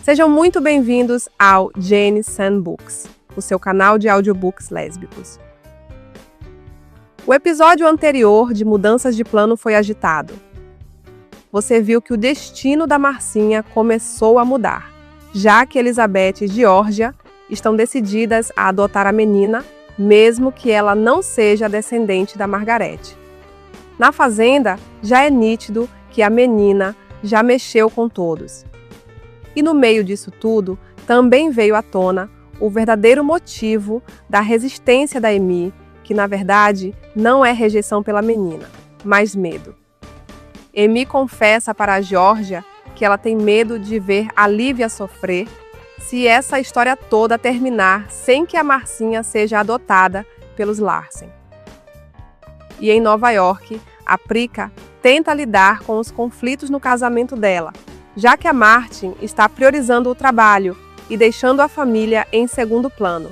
Sejam muito bem-vindos ao Jane San Books, o seu canal de audiobooks lésbicos. O episódio anterior de Mudanças de Plano foi agitado. Você viu que o destino da Marcinha começou a mudar, já que Elizabeth e Georgia estão decididas a adotar a menina, mesmo que ela não seja descendente da Margaret. Na fazenda, já é nítido que a menina já mexeu com todos. E no meio disso tudo, também veio à tona o verdadeiro motivo da resistência da Amy, que na verdade não é rejeição pela menina, mas medo. Amy confessa para a Georgia que ela tem medo de ver a Lívia sofrer se essa história toda terminar sem que a Marcinha seja adotada pelos Larsen. E em Nova York, a Prica tenta lidar com os conflitos no casamento dela, já que a Martin está priorizando o trabalho e deixando a família em segundo plano.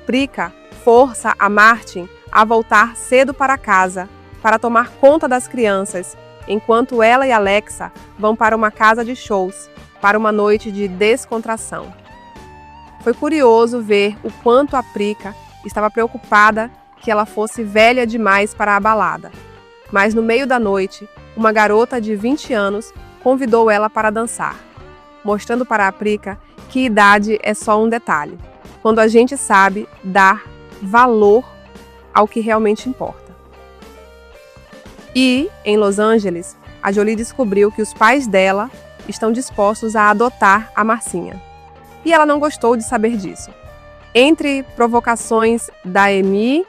Prica força a Martin a voltar cedo para casa para tomar conta das crianças, enquanto ela e Alexa vão para uma casa de shows para uma noite de descontração. Foi curioso ver o quanto a Prica estava preocupada que ela fosse velha demais para a balada. Mas no meio da noite, uma garota de 20 anos convidou ela para dançar, mostrando para a Prica que idade é só um detalhe, quando a gente sabe dar valor ao que realmente importa. E, em Los Angeles, a Jolie descobriu que os pais dela estão dispostos a adotar a Marcinha. E ela não gostou de saber disso. Entre provocações da Amy,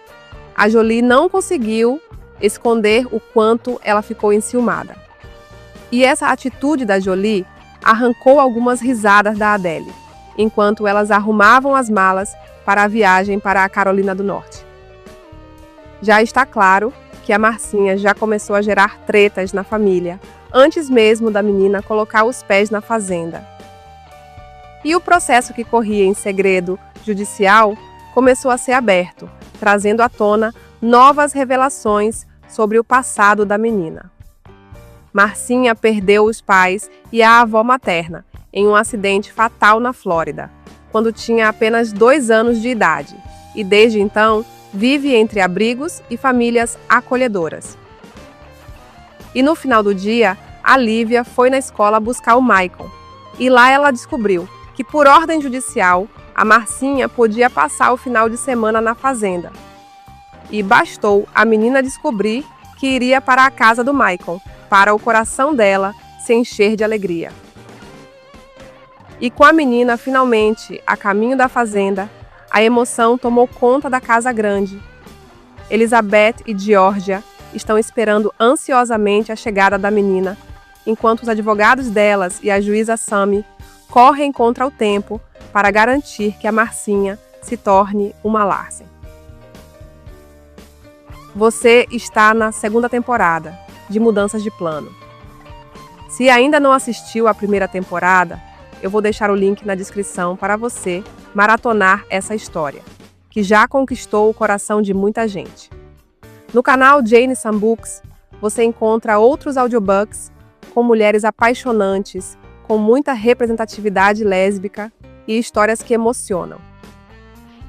a Jolie não conseguiu esconder o quanto ela ficou enciumada. E essa atitude da Jolie arrancou algumas risadas da Adele, enquanto elas arrumavam as malas para a viagem para a Carolina do Norte. Já está claro que a Marcinha já começou a gerar tretas na família, antes mesmo da menina colocar os pés na fazenda. E o processo que corria em segredo judicial começou a ser aberto, trazendo à tona novas revelações sobre o passado da menina. Marcinha perdeu os pais e a avó materna em um acidente fatal na Flórida, quando tinha apenas 2 anos de idade, e desde então vive entre abrigos e famílias acolhedoras. E no final do dia, a Lívia foi na escola buscar o Michael, e lá ela descobriu que, por ordem judicial, a Marcinha podia passar o final de semana na fazenda. E bastou a menina descobrir que iria para a casa do Michael, para o coração dela se encher de alegria. E com a menina finalmente a caminho da fazenda, a emoção tomou conta da casa grande. Elizabeth e Georgia estão esperando ansiosamente a chegada da menina, enquanto os advogados delas e a juíza Sammy correm contra o tempo para garantir que a Marcinha se torne uma Larsen. Você está na 2ª temporada de Mudanças de Plano. Se ainda não assistiu à primeira temporada, eu vou deixar o link na descrição para você maratonar essa história, que já conquistou o coração de muita gente. No canal Jane San Books, você encontra outros audiobooks com mulheres apaixonantes, com muita representatividade lésbica e histórias que emocionam.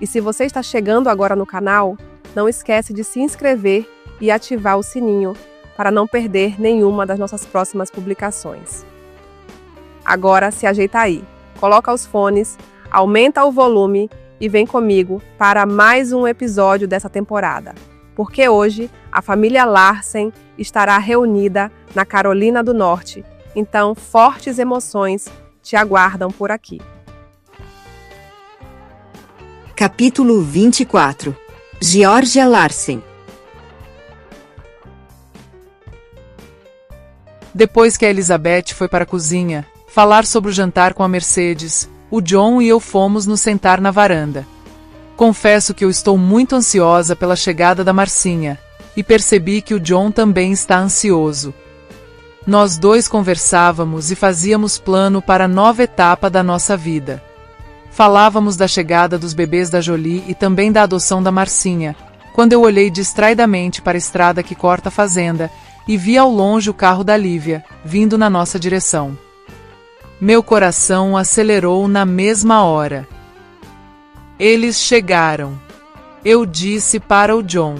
E se você está chegando agora no canal, não esquece de se inscrever e ativar o sininho para não perder nenhuma das nossas próximas publicações. Agora se ajeita aí, coloca os fones, aumenta o volume e vem comigo para mais um episódio dessa temporada, porque hoje a família Larsen estará reunida na Carolina do Norte, então fortes emoções te aguardam por aqui. Capítulo 24. Georgia Larsen. Depois que a Elizabeth foi para a cozinha falar sobre o jantar com a Mercedes, o John e eu fomos nos sentar na varanda. Confesso que eu estou muito ansiosa pela chegada da Marcinha, e percebi que o John também está ansioso. Nós dois conversávamos e fazíamos plano para a nova etapa da nossa vida. Falávamos da chegada dos bebês da Jolie e também da adoção da Marcinha, quando eu olhei distraidamente para a estrada que corta a fazenda e vi ao longe o carro da Lívia, vindo na nossa direção. Meu coração acelerou na mesma hora. Eles chegaram. Eu disse para o John.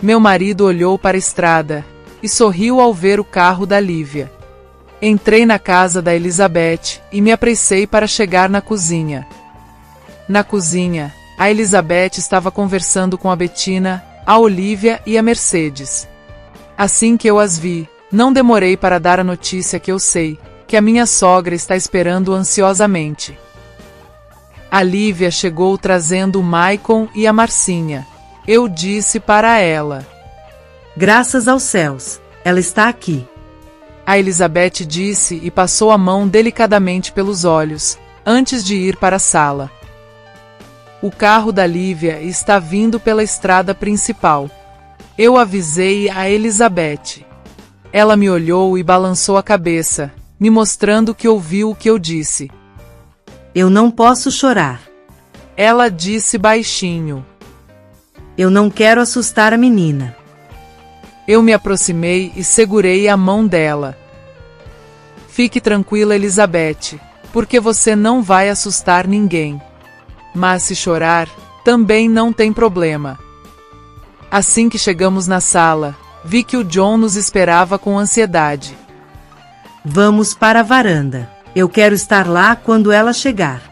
Meu marido olhou para a estrada e sorriu ao ver o carro da Lívia. Entrei na casa da Elizabeth e me apressei para chegar na cozinha. Na cozinha, a Elizabeth estava conversando com a Bettina, a Olivia e a Mercedes. Assim que eu as vi, não demorei para dar a notícia que eu sei, que a minha sogra está esperando ansiosamente. A Lívia chegou trazendo o Maicon e a Marcinha. Eu disse para ela. Graças aos céus, ela está aqui. A Elizabeth disse e passou a mão delicadamente pelos olhos, antes de ir para a sala. O carro da Lívia está vindo pela estrada principal. Eu avisei a Elizabeth. Ela me olhou e balançou a cabeça, me mostrando que ouviu o que eu disse. Eu não posso chorar. Ela disse baixinho. Eu não quero assustar a menina. Eu me aproximei e segurei a mão dela. Fique tranquila, Elizabeth, porque você não vai assustar ninguém. Mas se chorar, também não tem problema. Assim que chegamos na sala, vi que o John nos esperava com ansiedade. Vamos para a varanda. Eu quero estar lá quando ela chegar.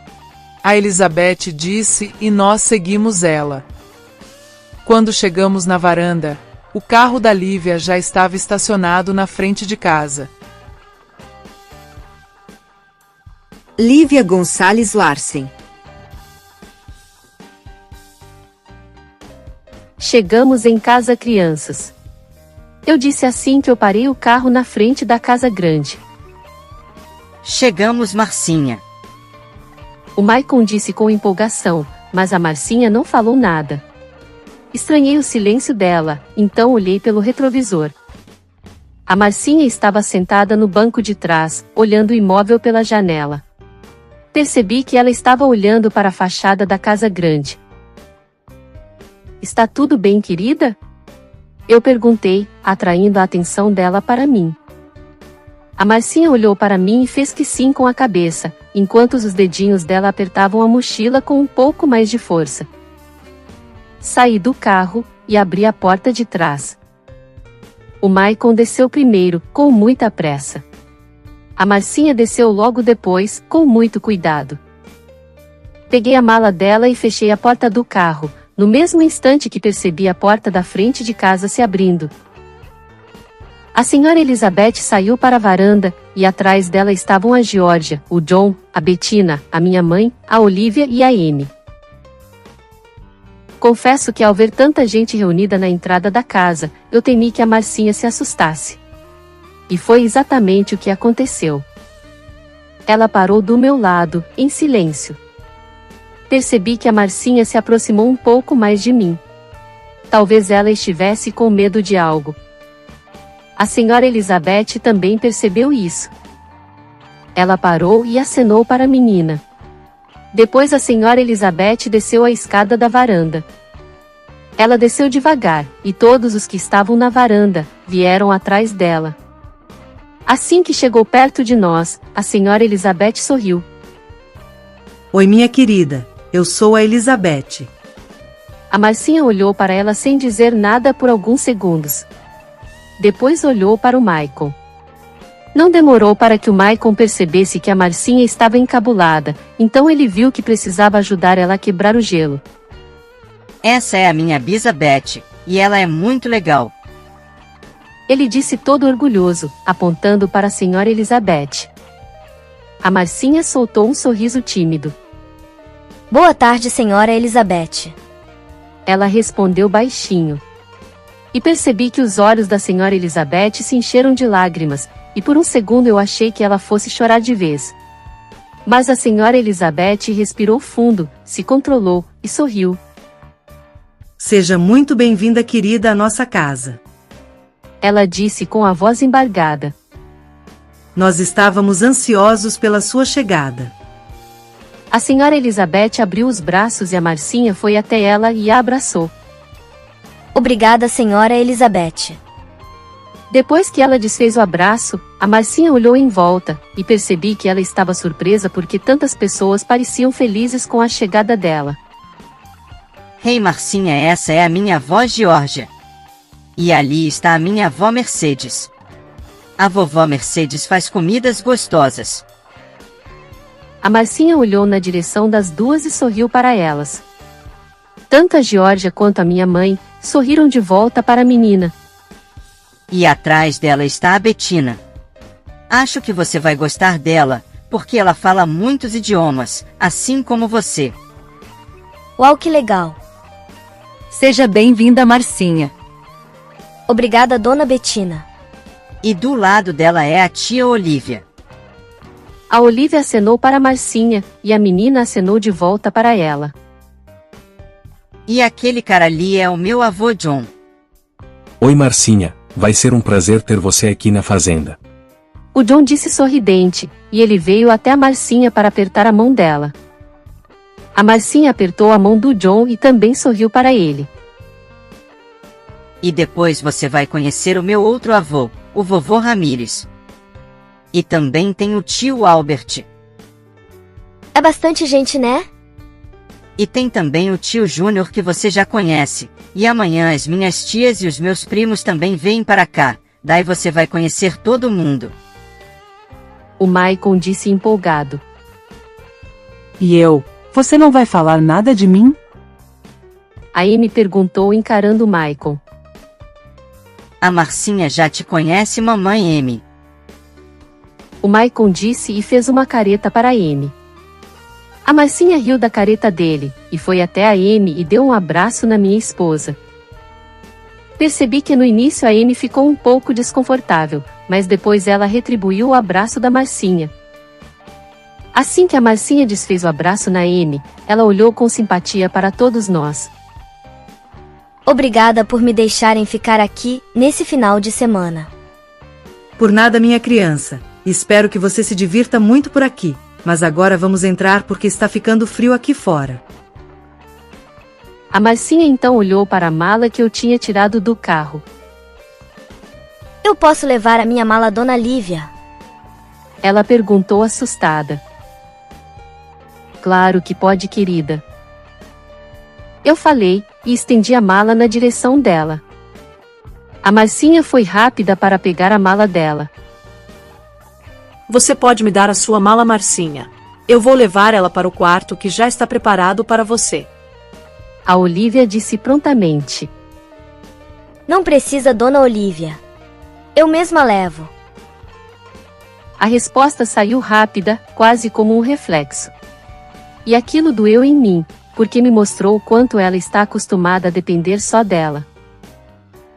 A Elizabeth disse e nós seguimos ela. Quando chegamos na varanda, o carro da Lívia já estava estacionado na frente de casa. Lívia Gonçalves Larsen. Chegamos em casa, crianças. Eu disse assim que eu parei o carro na frente da casa grande. Chegamos, Marcinha. O Maicon disse com empolgação, mas a Marcinha não falou nada. Estranhei o silêncio dela, então olhei pelo retrovisor. A Marcinha estava sentada no banco de trás, olhando o imóvel pela janela. Percebi que ela estava olhando para a fachada da casa grande. Está tudo bem, querida? Eu perguntei, atraindo a atenção dela para mim. A Marcinha olhou para mim e fez que sim com a cabeça, enquanto os dedinhos dela apertavam a mochila com um pouco mais de força. Saí do carro e abri a porta de trás. O Maicon desceu primeiro, com muita pressa. A Marcinha desceu logo depois, com muito cuidado. Peguei a mala dela e fechei a porta do carro, no mesmo instante que percebi a porta da frente de casa se abrindo. A senhora Elizabeth saiu para a varanda, e atrás dela estavam a Georgia, o John, a Bettina, a minha mãe, a Olivia e a Amy. Confesso que ao ver tanta gente reunida na entrada da casa, eu temi que a Marcinha se assustasse. E foi exatamente o que aconteceu. Ela parou do meu lado, em silêncio. Percebi que a Marcinha se aproximou um pouco mais de mim. Talvez ela estivesse com medo de algo. A senhora Elizabeth também percebeu isso. Ela parou e acenou para a menina. Depois a senhora Elizabeth desceu a escada da varanda. Ela desceu devagar, e todos os que estavam na varanda vieram atrás dela. Assim que chegou perto de nós, a senhora Elizabeth sorriu. Oi, minha querida, eu sou a Elizabeth. A Marcinha olhou para ela sem dizer nada por alguns segundos. Depois olhou para o Maicon. Não demorou para que o Maicon percebesse que a Marcinha estava encabulada, então ele viu que precisava ajudar ela a quebrar o gelo. Essa é a minha bisa Beth, e ela é muito legal. Ele disse todo orgulhoso, apontando para a senhora Elizabeth. A Marcinha soltou um sorriso tímido. Boa tarde, senhora Elizabeth. Ela respondeu baixinho. E percebi que os olhos da senhora Elizabeth se encheram de lágrimas, e por um segundo eu achei que ela fosse chorar de vez. Mas a senhora Elizabeth respirou fundo, se controlou, e sorriu. Seja muito bem-vinda, querida, à nossa casa. Ela disse com a voz embargada. Nós estávamos ansiosos pela sua chegada. A senhora Elizabeth abriu os braços e a Marcinha foi até ela e a abraçou. Obrigada, senhora Elizabeth. Depois que ela desfez o abraço, a Marcinha olhou em volta, e percebi que ela estava surpresa porque tantas pessoas pareciam felizes com a chegada dela. Hey Marcinha, essa é a minha avó Georgia. E ali está a minha avó Mercedes. A vovó Mercedes faz comidas gostosas. A Marcinha olhou na direção das duas e sorriu para elas. Tanto a Georgia quanto a minha mãe sorriram de volta para a menina. E atrás dela está a Bettina. Acho que você vai gostar dela, porque ela fala muitos idiomas, assim como você. Uau, que legal. Seja bem-vinda, Marcinha. Obrigada, dona Bettina. E do lado dela é a tia Olivia. A Olivia acenou para a Marcinha, e a menina acenou de volta para ela. E aquele cara ali é o meu avô John. Oi Marcinha, vai ser um prazer ter você aqui na fazenda. O John disse sorridente, e ele veio até a Marcinha para apertar a mão dela. A Marcinha apertou a mão do John e também sorriu para ele. E depois você vai conhecer o meu outro avô, o vovô Ramírez. E também tem o tio Albert. É bastante gente, né? E tem também o tio Júnior que você já conhece. E amanhã as minhas tias e os meus primos também vêm para cá. Daí você vai conhecer todo mundo. O Maicon disse empolgado. E eu? Você não vai falar nada de mim? A Amy perguntou encarando o Maicon. A Marcinha já te conhece, mamãe Amy. O Maicon disse e fez uma careta para a Amy. A Marcinha riu da careta dele, e foi até a Amy e deu um abraço na minha esposa. Percebi que no início a Amy ficou um pouco desconfortável, mas depois ela retribuiu o abraço da Marcinha. Assim que a Marcinha desfez o abraço na Amy, ela olhou com simpatia para todos nós. Obrigada por me deixarem ficar aqui nesse final de semana. Por nada, minha criança. Espero que você se divirta muito por aqui. Mas agora vamos entrar porque está ficando frio aqui fora. A Marcinha então olhou para a mala que eu tinha tirado do carro. Eu posso levar a minha mala, dona Lívia? Ela perguntou assustada. Claro que pode, querida. Eu falei, e estendi a mala na direção dela. A Marcinha foi rápida para pegar a mala dela. Você pode me dar a sua mala, Marcinha. Eu vou levar ela para o quarto que já está preparado para você. A Olivia disse prontamente. Não precisa, dona Olivia. Eu mesma levo. A resposta saiu rápida, quase como um reflexo. E aquilo doeu em mim, porque me mostrou o quanto ela está acostumada a depender só dela.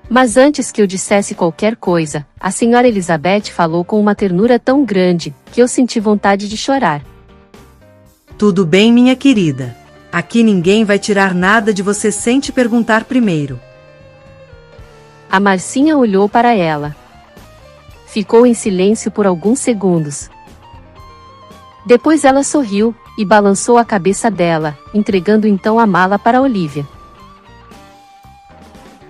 Mas antes que eu dissesse qualquer coisa, a senhora Elizabeth falou com uma ternura tão grande, que eu senti vontade de chorar. Tudo bem, minha querida. Aqui ninguém vai tirar nada de você sem te perguntar primeiro. A Marcinha olhou para ela. Ficou em silêncio por alguns segundos. Depois ela sorriu, e balançou a cabeça dela, entregando então a mala para Olivia.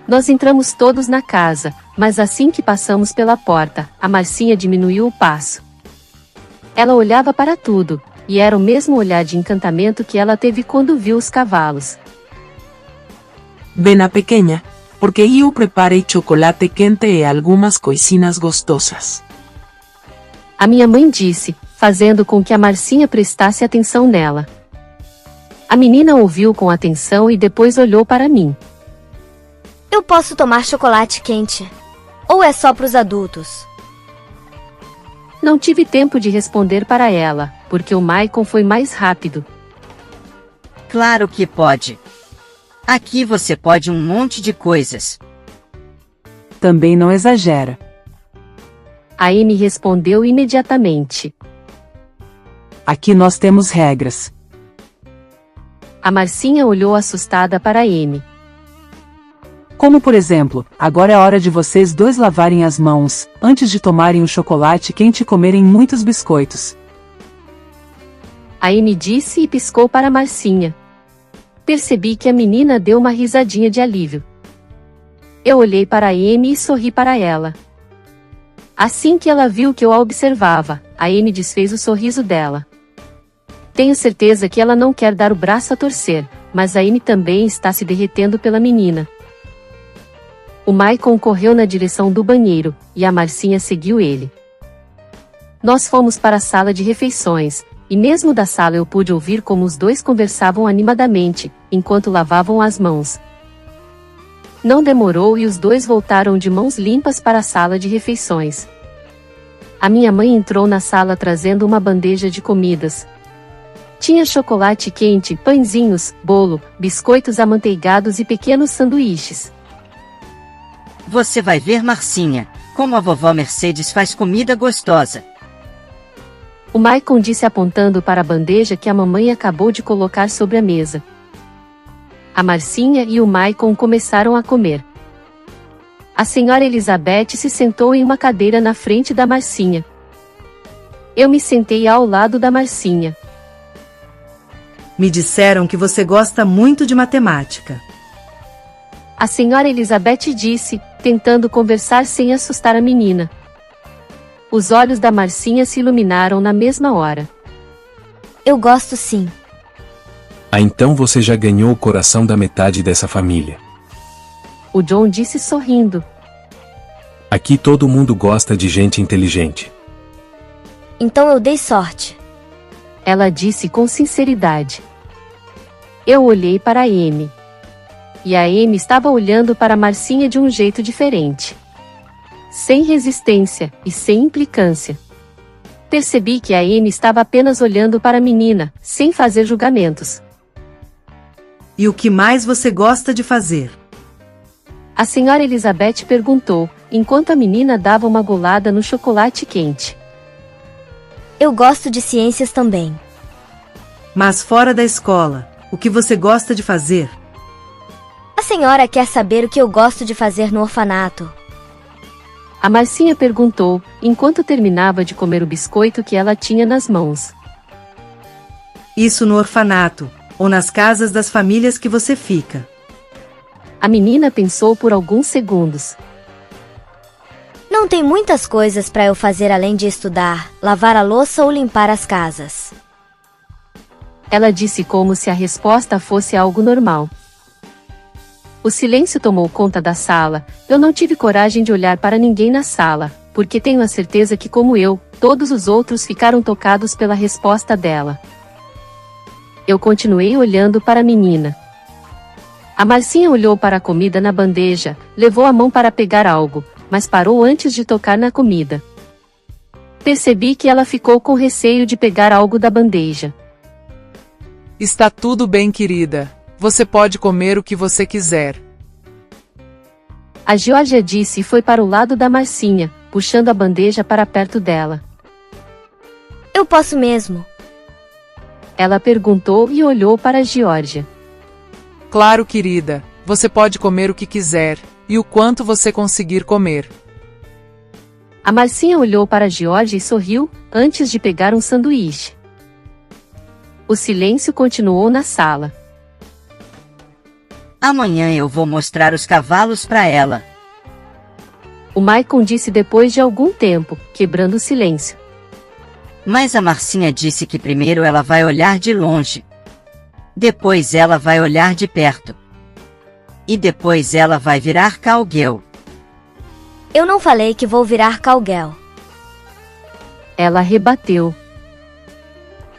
Nós entramos todos na casa, mas assim que passamos pela porta, a Marcinha diminuiu o passo. Ela olhava para tudo, e era o mesmo olhar de encantamento que ela teve quando viu os cavalos. Ven a pequena, porque eu preparei chocolate quente e algumas coisinhas gostosas. A minha mãe disse, fazendo com que a Marcinha prestasse atenção nela. A menina ouviu com atenção e depois olhou para mim. Eu posso tomar chocolate quente? Ou é só para os adultos? Não tive tempo de responder para ela, porque o Maicon foi mais rápido. Claro que pode. Aqui você pode um monte de coisas. Também não exagera. A Amy respondeu imediatamente. Aqui nós temos regras. A Marcinha olhou assustada para a Amy. Como por exemplo, agora é hora de vocês dois lavarem as mãos, antes de tomarem o chocolate quente e comerem muitos biscoitos. A Amy disse e piscou para a Marcinha. Percebi que a menina deu uma risadinha de alívio. Eu olhei para a Amy e sorri para ela. Assim que ela viu que eu a observava, a Amy desfez o sorriso dela. Tenho certeza que ela não quer dar o braço a torcer, mas a Amy também está se derretendo pela menina. O Michael correu na direção do banheiro, e a Marcinha seguiu ele. Nós fomos para a sala de refeições, e mesmo da sala eu pude ouvir como os dois conversavam animadamente, enquanto lavavam as mãos. Não demorou e os dois voltaram de mãos limpas para a sala de refeições. A minha mãe entrou na sala trazendo uma bandeja de comidas. Tinha chocolate quente, pãezinhos, bolo, biscoitos amanteigados e pequenos sanduíches. Você vai ver, Marcinha, como a vovó Mercedes faz comida gostosa. O Michael disse apontando para a bandeja que a mamãe acabou de colocar sobre a mesa. A Marcinha e o Michael começaram a comer. A senhora Elizabeth se sentou em uma cadeira na frente da Marcinha. Eu me sentei ao lado da Marcinha. Me disseram que você gosta muito de matemática. A senhora Elizabeth disse, tentando conversar sem assustar a menina. Os olhos da Marcinha se iluminaram na mesma hora. Eu gosto sim. Ah, então você já ganhou o coração da metade dessa família. O John disse sorrindo. Aqui todo mundo gosta de gente inteligente. Então eu dei sorte. Ela disse com sinceridade. Eu olhei para a Amy. E a Amy estava olhando para a Marcinha de um jeito diferente. Sem resistência e sem implicância. Percebi que a Amy estava apenas olhando para a menina, sem fazer julgamentos. E o que mais você gosta de fazer? A senhora Elizabeth perguntou, enquanto a menina dava uma golada no chocolate quente. Eu gosto de ciências também. Mas fora da escola, o que você gosta de fazer? A senhora quer saber o que eu gosto de fazer no orfanato? A Marcinha perguntou, enquanto terminava de comer o biscoito que ela tinha nas mãos. Isso no orfanato, ou nas casas das famílias que você fica? A menina pensou por alguns segundos. Não tem muitas coisas para eu fazer além de estudar, lavar a louça ou limpar as casas. Ela disse como se a resposta fosse algo normal. O silêncio tomou conta da sala. Eu não tive coragem de olhar para ninguém na sala, porque tenho a certeza que, como eu, todos os outros ficaram tocados pela resposta dela. Eu continuei olhando para a menina. A Marcinha olhou para a comida na bandeja, levou a mão para pegar algo, mas parou antes de tocar na comida. Percebi que ela ficou com receio de pegar algo da bandeja. Está tudo bem, querida. Você pode comer o que você quiser. A Georgia disse e foi para o lado da Marcinha, puxando a bandeja para perto dela. Eu posso mesmo? Ela perguntou e olhou para a Georgia. Claro, querida. Você pode comer o que quiser, e o quanto você conseguir comer. A Marcinha olhou para a Georgia e sorriu, antes de pegar um sanduíche. O silêncio continuou na sala. Amanhã eu vou mostrar os cavalos para ela. O Michael disse depois de algum tempo, quebrando o silêncio. Mas a Marcinha disse que primeiro ela vai olhar de longe. Depois ela vai olhar de perto. E depois ela vai virar cowgirl. Eu não falei que vou virar cowgirl. Ela rebateu.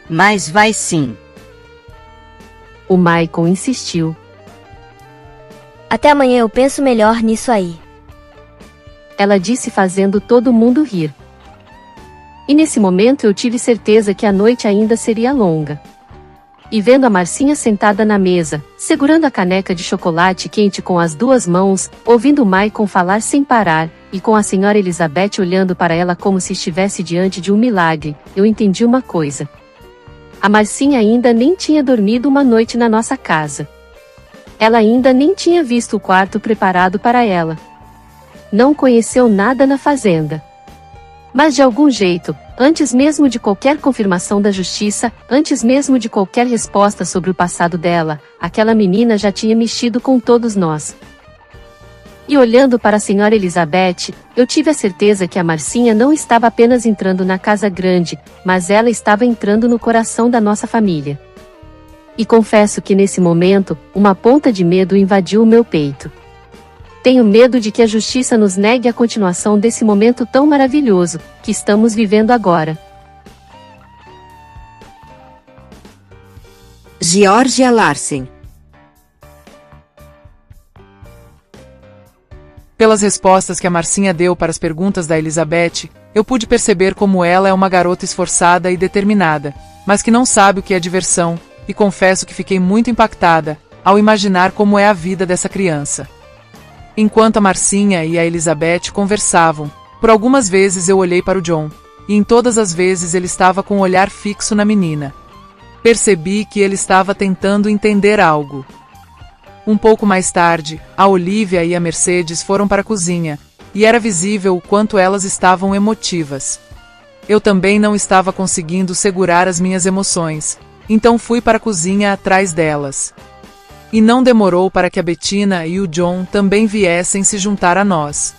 Mas vai sim. O Michael insistiu. Até amanhã eu penso melhor nisso aí. Ela disse fazendo todo mundo rir. E nesse momento eu tive certeza que a noite ainda seria longa. E vendo a Marcinha sentada na mesa, segurando a caneca de chocolate quente com as duas mãos, ouvindo o Michael falar sem parar, e com a senhora Elizabeth olhando para ela como se estivesse diante de um milagre, eu entendi uma coisa. A Marcinha ainda nem tinha dormido uma noite na nossa casa. Ela ainda nem tinha visto o quarto preparado para ela. Não conheceu nada na fazenda. Mas de algum jeito, antes mesmo de qualquer confirmação da justiça, antes mesmo de qualquer resposta sobre o passado dela, aquela menina já tinha mexido com todos nós. E olhando para a senhora Elizabeth, eu tive a certeza que a Marcinha não estava apenas entrando na casa grande, mas ela estava entrando no coração da nossa família. E confesso que nesse momento, uma ponta de medo invadiu o meu peito. Tenho medo de que a justiça nos negue a continuação desse momento tão maravilhoso que estamos vivendo agora. Georgia Larsen. Pelas respostas que a Marcinha deu para as perguntas da Elizabeth, eu pude perceber como ela é uma garota esforçada e determinada, mas que não sabe o que é diversão, e confesso que fiquei muito impactada ao imaginar como é a vida dessa criança. Enquanto a Marcinha e a Elizabeth conversavam, por algumas vezes eu olhei para o John, e em todas as vezes ele estava com um olhar fixo na menina. Percebi que ele estava tentando entender algo. Um pouco mais tarde, a Olivia e a Mercedes foram para a cozinha, e era visível o quanto elas estavam emotivas. Eu também não estava conseguindo segurar as minhas emoções, então fui para a cozinha atrás delas. E não demorou para que a Bettina e o John também viessem se juntar a nós.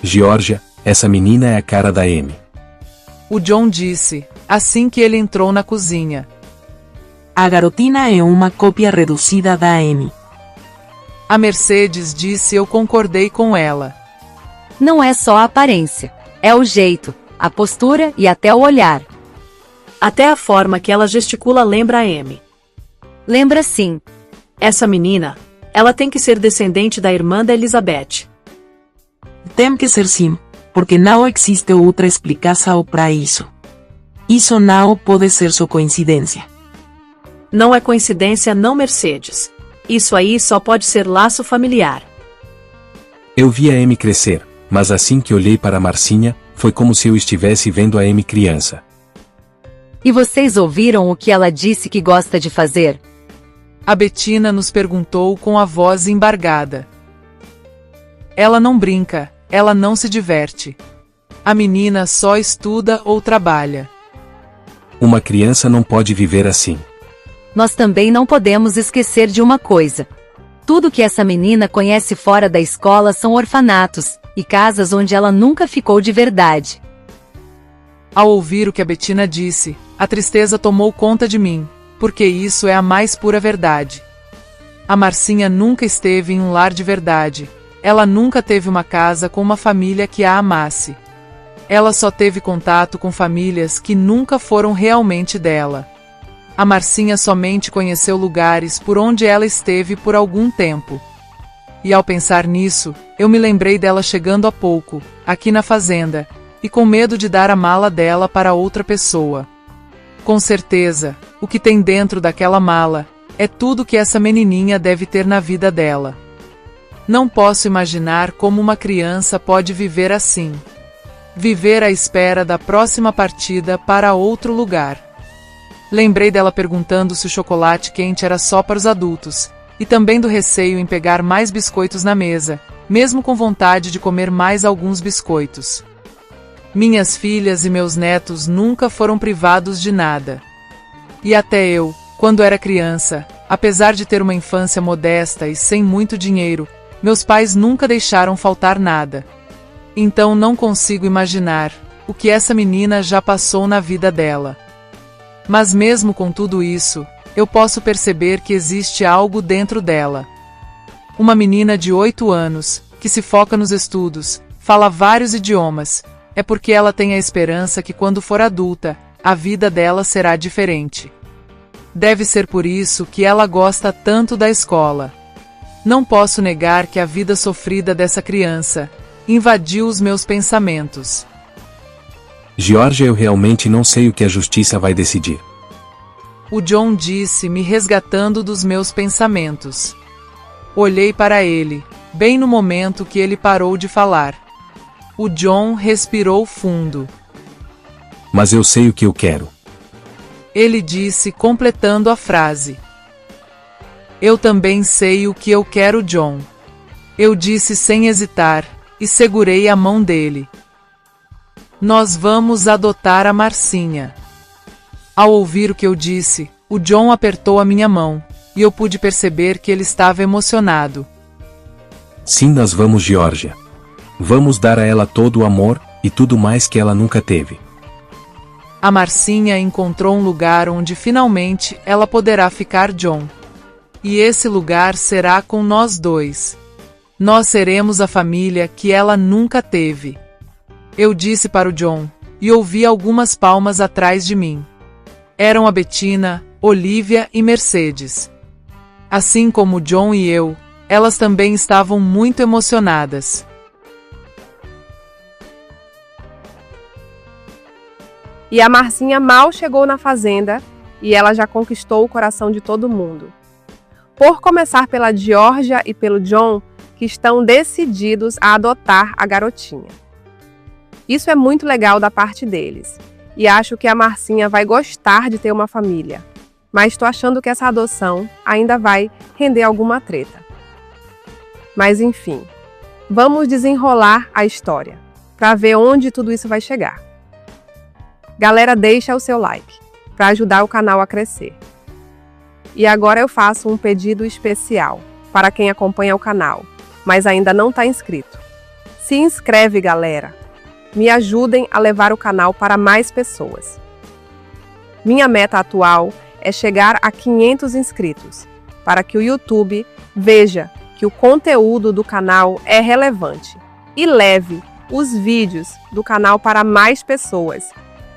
Georgia, essa menina é a cara da Amy. O John disse, assim que ele entrou na cozinha. A garotina é uma cópia reduzida da Amy. A Mercedes disse e eu concordei com ela. Não é só a aparência, é o jeito, a postura e até o olhar. Até a forma que ela gesticula lembra a Amy. Lembra sim. Essa menina, ela tem que ser descendente da irmã da Elizabeth. Tem que ser sim, porque não existe outra explicação para isso. Isso não pode ser só coincidência. Não é coincidência não, Mercedes. Isso aí só pode ser laço familiar. Eu vi a Amy crescer, mas assim que olhei para a Marcinha, foi como se eu estivesse vendo a Amy criança. E vocês ouviram o que ela disse que gosta de fazer? A Bettina nos perguntou com a voz embargada. Ela não brinca, ela não se diverte. A menina só estuda ou trabalha. Uma criança não pode viver assim. Nós também não podemos esquecer de uma coisa. Tudo que essa menina conhece fora da escola são orfanatos e casas onde ela nunca ficou de verdade. Ao ouvir o que a Bettina disse, a tristeza tomou conta de mim, porque isso é a mais pura verdade. A Marcinha nunca esteve em um lar de verdade. Ela nunca teve uma casa com uma família que a amasse. Ela só teve contato com famílias que nunca foram realmente dela. A Marcinha somente conheceu lugares por onde ela esteve por algum tempo. E ao pensar nisso, eu me lembrei dela chegando há pouco, aqui na fazenda, e com medo de dar a mala dela para outra pessoa. Com certeza, o que tem dentro daquela mala é tudo que essa menininha deve ter na vida dela. Não posso imaginar como uma criança pode viver assim. Viver à espera da próxima partida para outro lugar. Lembrei dela perguntando se o chocolate quente era só para os adultos, e também do receio em pegar mais biscoitos na mesa, mesmo com vontade de comer mais alguns biscoitos. Minhas filhas e meus netos nunca foram privados de nada. E até eu, quando era criança, apesar de ter uma infância modesta e sem muito dinheiro, meus pais nunca deixaram faltar nada. Então não consigo imaginar o que essa menina já passou na vida dela. Mas mesmo com tudo isso, eu posso perceber que existe algo dentro dela. Uma menina de 8 anos, que se foca nos estudos, fala vários idiomas, é porque ela tem a esperança que quando for adulta, a vida dela será diferente. Deve ser por isso que ela gosta tanto da escola. Não posso negar que a vida sofrida dessa criança invadiu os meus pensamentos. Georgia, eu realmente não sei o que a justiça vai decidir. O John disse, me resgatando dos meus pensamentos. Olhei para ele, bem no momento que ele parou de falar. O John respirou fundo. Mas eu sei o que eu quero. Ele disse, completando a frase. Eu também sei o que eu quero, John. Eu disse sem hesitar, e segurei a mão dele. Nós vamos adotar a Marcinha. Ao ouvir o que eu disse, o John apertou a minha mão, e eu pude perceber que ele estava emocionado. Sim, nós vamos, Georgia. Vamos dar a ela todo o amor, e tudo mais que ela nunca teve. A Marcinha encontrou um lugar onde finalmente ela poderá ficar, John. E esse lugar será com nós dois. Nós seremos a família que ela nunca teve. Eu disse para o John, e ouvi algumas palmas atrás de mim. Eram a Bettina, Olivia e Mercedes. Assim como John e eu, elas também estavam muito emocionadas. E a Marcinha mal chegou na fazenda e ela já conquistou o coração de todo mundo. Por começar pela Georgia e pelo John, que estão decididos a adotar a garotinha. Isso é muito legal da parte deles, e acho que a Marcinha vai gostar de ter uma família, mas estou achando que essa adoção ainda vai render alguma treta. Mas enfim, vamos desenrolar a história, para ver onde tudo isso vai chegar. Galera, deixa o seu like, para ajudar o canal a crescer. E agora eu faço um pedido especial para quem acompanha o canal, mas ainda não está inscrito. Se inscreve, galera! Me ajudem a levar o canal para mais pessoas. Minha meta atual é chegar a 500 inscritos, para que o YouTube veja que o conteúdo do canal é relevante e leve os vídeos do canal para mais pessoas,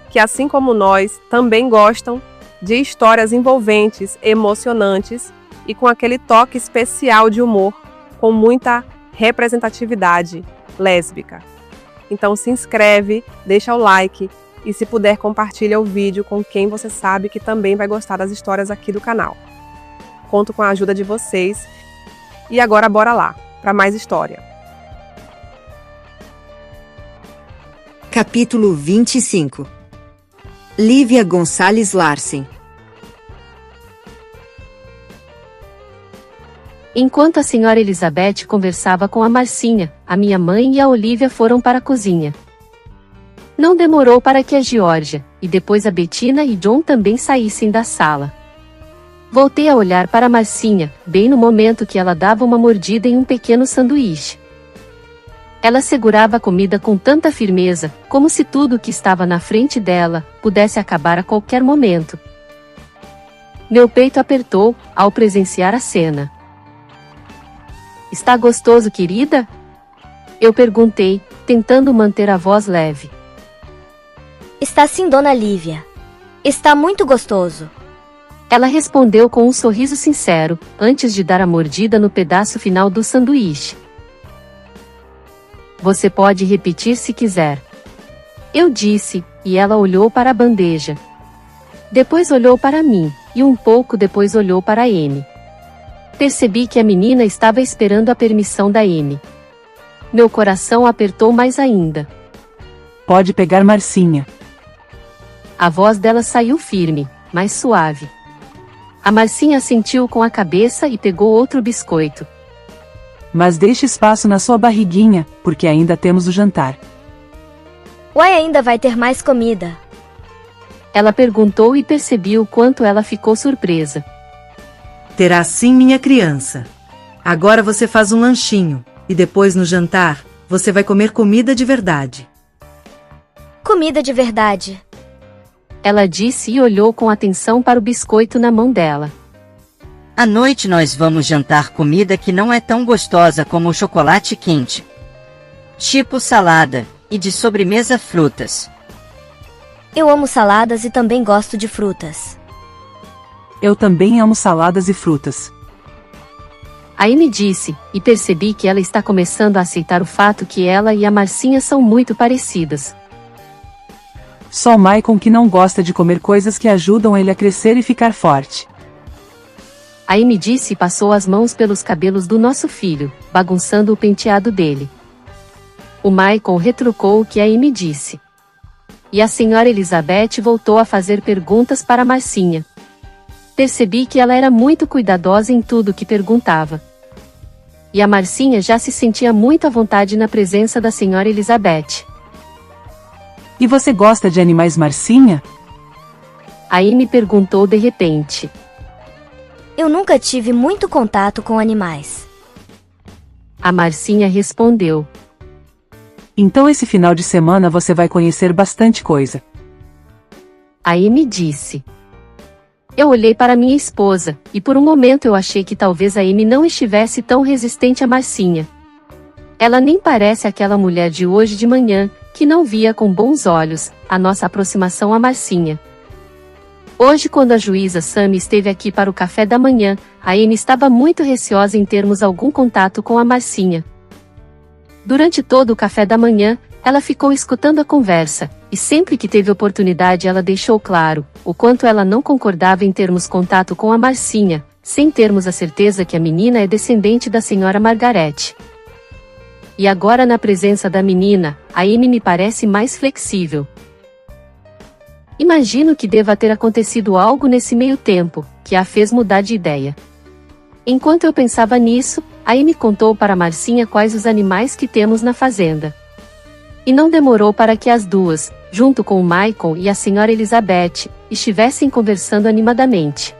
que assim como nós também gostam de histórias envolventes, emocionantes e com aquele toque especial de humor, com muita representatividade lésbica. Então se inscreve, deixa o like e se puder compartilha o vídeo com quem você sabe que também vai gostar das histórias aqui do canal. Conto com a ajuda de vocês e agora bora lá, para mais história. Capítulo 25. Lívia Gonçalves Larsen. Enquanto a senhora Elizabeth conversava com a Marcinha, a minha mãe e a Olivia foram para a cozinha. Não demorou para que a Georgia, e depois a Bettina e John também saíssem da sala. Voltei a olhar para a Marcinha, bem no momento que ela dava uma mordida em um pequeno sanduíche. Ela segurava a comida com tanta firmeza, como se tudo que estava na frente dela pudesse acabar a qualquer momento. Meu peito apertou ao presenciar a cena. Está gostoso, querida? Eu perguntei, tentando manter a voz leve. Está sim, dona Lívia. Está muito gostoso. Ela respondeu com um sorriso sincero, antes de dar a mordida no pedaço final do sanduíche. Você pode repetir se quiser. Eu disse, e ela olhou para a bandeja. Depois olhou para mim, e um pouco depois olhou para Amy. Percebi que a menina estava esperando a permissão da Amy. Meu coração apertou mais ainda. Pode pegar, Marcinha. A voz dela saiu firme, mas suave. A Marcinha assentiu com a cabeça e pegou outro biscoito. Mas deixe espaço na sua barriguinha, porque ainda temos o jantar. Uai, ainda vai ter mais comida? Ela perguntou e percebi o quanto ela ficou surpresa. Terá sim, minha criança. Agora você faz um lanchinho, e depois no jantar, você vai comer comida de verdade. Comida de verdade. Ela disse e olhou com atenção para o biscoito na mão dela. À noite nós vamos jantar comida que não é tão gostosa como o chocolate quente. Tipo salada, e de sobremesa frutas. Eu amo saladas e também gosto de frutas. Eu também amo saladas e frutas. A Amy disse, e percebi que ela está começando a aceitar o fato que ela e a Marcinha são muito parecidas. Só o Maicon que não gosta de comer coisas que ajudam ele a crescer e ficar forte. A Amy disse e passou as mãos pelos cabelos do nosso filho, bagunçando o penteado dele. O Maicon retrucou o que a Amy disse. E a senhora Elizabeth voltou a fazer perguntas para Marcinha. Percebi que ela era muito cuidadosa em tudo que perguntava. E a Marcinha já se sentia muito à vontade na presença da senhora Elizabeth. E você gosta de animais, Marcinha? A Amy perguntou de repente. Eu nunca tive muito contato com animais. A Marcinha respondeu. Então esse final de semana você vai conhecer bastante coisa. A Amy disse. Eu olhei para minha esposa, e por um momento eu achei que talvez a Amy não estivesse tão resistente a Marcinha. Ela nem parece aquela mulher de hoje de manhã, que não via com bons olhos a nossa aproximação a Marcinha. Hoje, quando a juíza Sammy esteve aqui para o café da manhã, a Amy estava muito receosa em termos algum contato com a Marcinha. Durante todo o café da manhã, ela ficou escutando a conversa, e sempre que teve oportunidade ela deixou claro o quanto ela não concordava em termos contato com a Marcinha, sem termos a certeza que a menina é descendente da senhora Margarete. E agora na presença da menina, a Amy me parece mais flexível. Imagino que deva ter acontecido algo nesse meio tempo, que a fez mudar de ideia. Enquanto eu pensava nisso, a Amy contou para Marcinha quais os animais que temos na fazenda. E não demorou para que as duas, junto com o Michael e a senhora Elizabeth, estivessem conversando animadamente.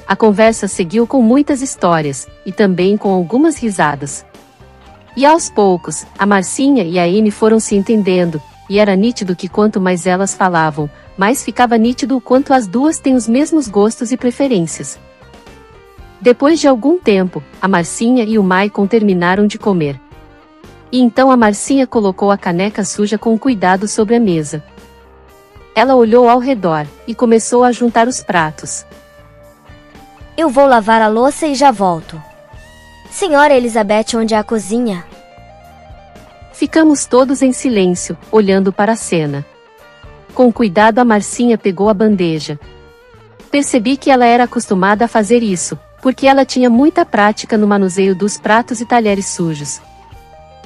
A conversa seguiu com muitas histórias, e também com algumas risadas. E aos poucos, a Marcinha e a Amy foram se entendendo, e era nítido que quanto mais elas falavam, mais ficava nítido o quanto as duas têm os mesmos gostos e preferências. Depois de algum tempo, a Marcinha e o Michael terminaram de comer. E então a Marcinha colocou a caneca suja com cuidado sobre a mesa. Ela olhou ao redor, e começou a juntar os pratos. Eu vou lavar a louça e já volto. Senhora Elizabeth, onde é a cozinha? Ficamos todos em silêncio, olhando para a cena. Com cuidado a Marcinha pegou a bandeja. Percebi que ela era acostumada a fazer isso, porque ela tinha muita prática no manuseio dos pratos e talheres sujos.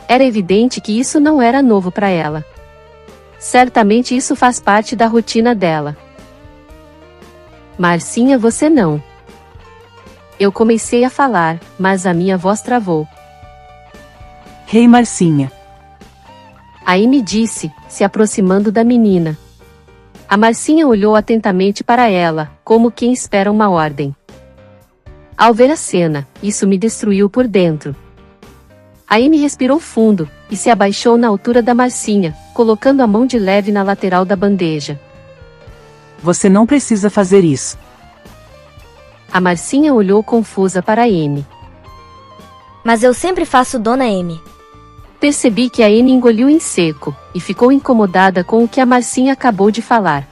Era evidente que isso não era novo para ela. Certamente isso faz parte da rotina dela. Marcinha, você não. Eu comecei a falar, mas a minha voz travou. Rei Marcinha. A Amy disse, se aproximando da menina. A Marcinha olhou atentamente para ela, como quem espera uma ordem. Ao ver a cena, isso me destruiu por dentro. A Amy respirou fundo, e se abaixou na altura da Marcinha, colocando a mão de leve na lateral da bandeja. Você não precisa fazer isso. A Marcinha olhou confusa para a Amy. Mas eu sempre faço, Dona Amy. Percebi que a Amy engoliu em seco, e ficou incomodada com o que a Marcinha acabou de falar.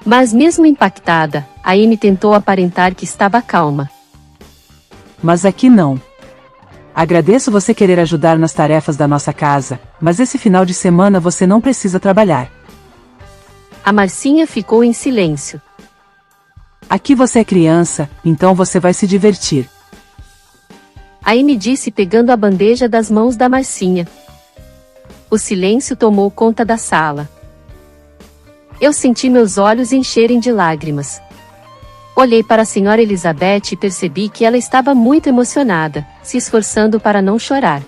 Mas mesmo impactada, a Amy tentou aparentar que estava calma. Mas aqui não. Agradeço você querer ajudar nas tarefas da nossa casa, mas esse final de semana você não precisa trabalhar. A Marcinha ficou em silêncio. Aqui você é criança, então você vai se divertir. A Amy disse pegando a bandeja das mãos da Marcinha. O silêncio tomou conta da sala. Eu senti meus olhos encherem de lágrimas. Olhei para a senhora Elizabeth e percebi que ela estava muito emocionada, se esforçando para não chorar.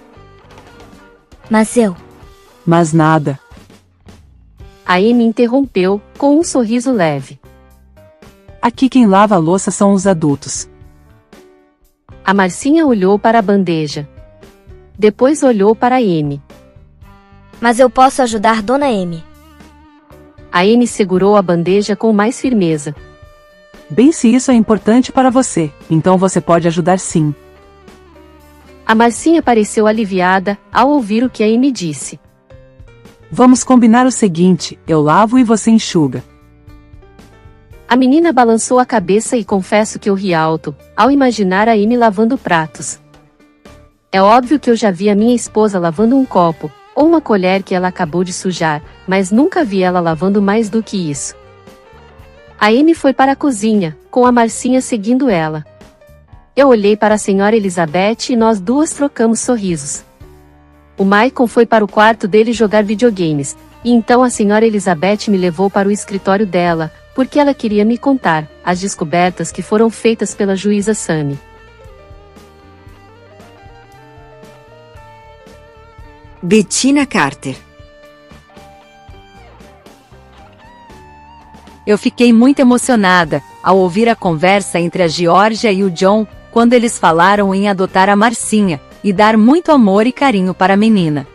Mas nada. A Amy interrompeu, com um sorriso leve. Aqui quem lava a louça são os adultos. A Marcinha olhou para a bandeja. Depois olhou para a Amy. Mas eu posso ajudar, Dona Amy. A Amy segurou a bandeja com mais firmeza. Bem, se isso é importante para você, então você pode ajudar sim. A Marcinha pareceu aliviada ao ouvir o que a Amy disse. Vamos combinar o seguinte, eu lavo e você enxuga. A menina balançou a cabeça e confesso que eu ri alto, ao imaginar a Amy lavando pratos. É óbvio que eu já vi a minha esposa lavando um copo, ou uma colher que ela acabou de sujar, mas nunca vi ela lavando mais do que isso. A Amy foi para a cozinha, com a Marcinha seguindo ela. Eu olhei para a senhora Elizabeth e nós duas trocamos sorrisos. O Michael foi para o quarto dele jogar videogames, e então a senhora Elizabeth me levou para o escritório dela, porque ela queria me contar as descobertas que foram feitas pela juíza Sammy. Bettina Carter. Eu fiquei muito emocionada ao ouvir a conversa entre a Georgia e o John, quando eles falaram em adotar a Marcinha, e dar muito amor e carinho para a menina.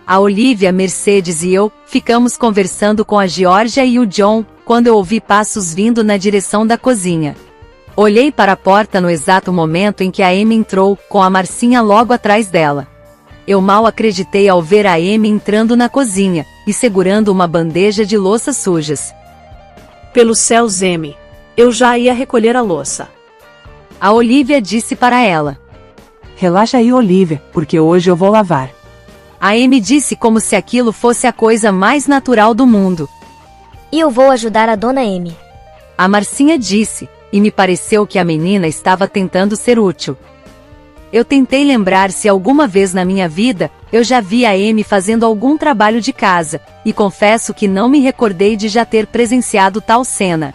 A Olivia, a Mercedes e eu ficamos conversando com a Georgia e o John quando eu ouvi passos vindo na direção da cozinha. Olhei para a porta no exato momento em que a Amy entrou, com a Marcinha logo atrás dela. Eu mal acreditei ao ver a Amy entrando na cozinha e segurando uma bandeja de louças sujas. Pelos céus, Amy. Eu já ia recolher a louça. A Olivia disse para ela. Relaxa aí, Olivia, porque hoje eu vou lavar. A Amy disse como se aquilo fosse a coisa mais natural do mundo. E eu vou ajudar a Dona Amy. A Marcinha disse, e me pareceu que a menina estava tentando ser útil. Eu tentei lembrar se alguma vez na minha vida eu já vi a Amy fazendo algum trabalho de casa, e confesso que não me recordei de já ter presenciado tal cena.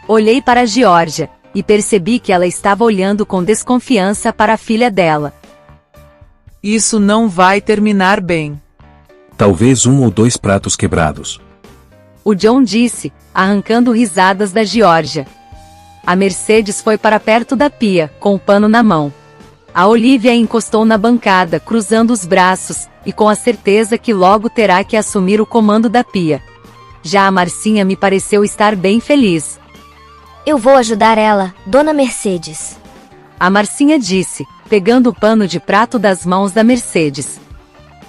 Olhei para a Georgia, e percebi que ela estava olhando com desconfiança para a filha dela. Isso não vai terminar bem. Talvez 1 ou 2 pratos quebrados. O John disse, arrancando risadas da Georgia. A Mercedes foi para perto da pia, com o pano na mão. A Olivia encostou na bancada, cruzando os braços, e com a certeza que logo terá que assumir o comando da pia. Já a Marcinha me pareceu estar bem feliz. Eu vou ajudar ela, Dona Mercedes. A Marcinha disse, pegando o pano de prato das mãos da Mercedes.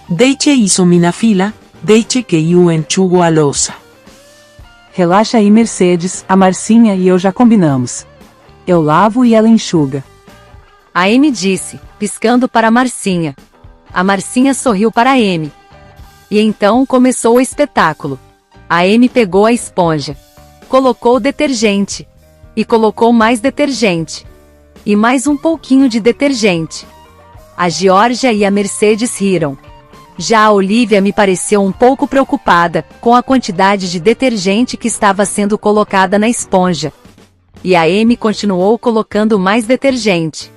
Deixe isso, minha filha. Deixe que eu enxugo a louça. Relaxa aí, Mercedes, a Marcinha e eu já combinamos. Eu lavo e ela enxuga. A Amy disse, piscando para a Marcinha. A Marcinha sorriu para a Amy. E então começou o espetáculo. A Amy pegou a esponja. Colocou detergente. E colocou mais detergente. E mais um pouquinho de detergente. A Georgia e a Mercedes riram. Já a Olivia me pareceu um pouco preocupada com a quantidade de detergente que estava sendo colocada na esponja. E a Amy continuou colocando mais detergente.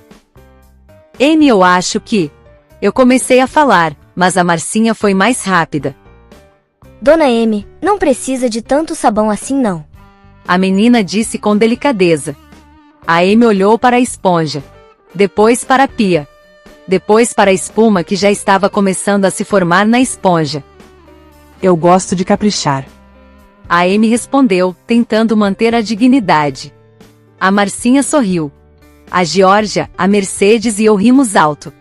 Amy, eu acho que... Eu comecei a falar, mas a Marcinha foi mais rápida. Dona Amy, não precisa de tanto sabão assim não. A menina disse com delicadeza. A Amy olhou para a esponja. Depois para a pia. Depois para a espuma que já estava começando a se formar na esponja. Eu gosto de caprichar. A Amy respondeu, tentando manter a dignidade. A Marcinha sorriu. A Georgia, a Mercedes e eu rimos alto.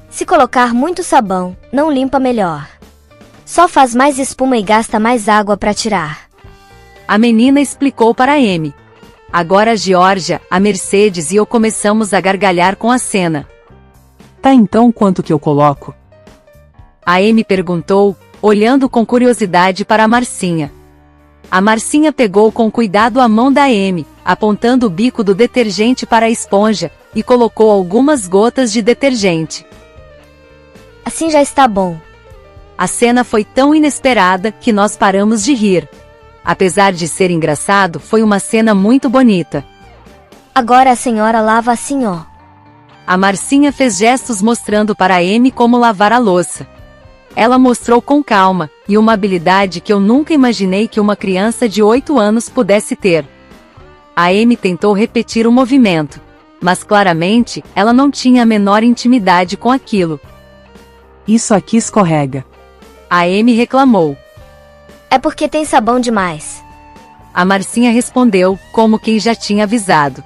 Se colocar muito sabão, não limpa melhor. Só faz mais espuma e gasta mais água para tirar. A menina explicou para a Amy. Agora a Georgia, a Mercedes e eu começamos a gargalhar com a cena. Tá, então quanto que eu coloco? A Amy perguntou, olhando com curiosidade para a Marcinha. A Marcinha pegou com cuidado a mão da Amy, apontando o bico do detergente para a esponja, e colocou algumas gotas de detergente. Assim já está bom. A cena foi tão inesperada que nós paramos de rir. Apesar de ser engraçado, foi uma cena muito bonita. Agora a senhora lava assim, ó. A Marcinha fez gestos mostrando para a Amy como lavar a louça. Ela mostrou com calma, e uma habilidade que eu nunca imaginei que uma criança de 8 anos pudesse ter. A Amy tentou repetir o movimento, mas claramente, ela não tinha a menor intimidade com aquilo. Isso aqui escorrega. A Amy reclamou. É porque tem sabão demais. A Marcinha respondeu, como quem já tinha avisado.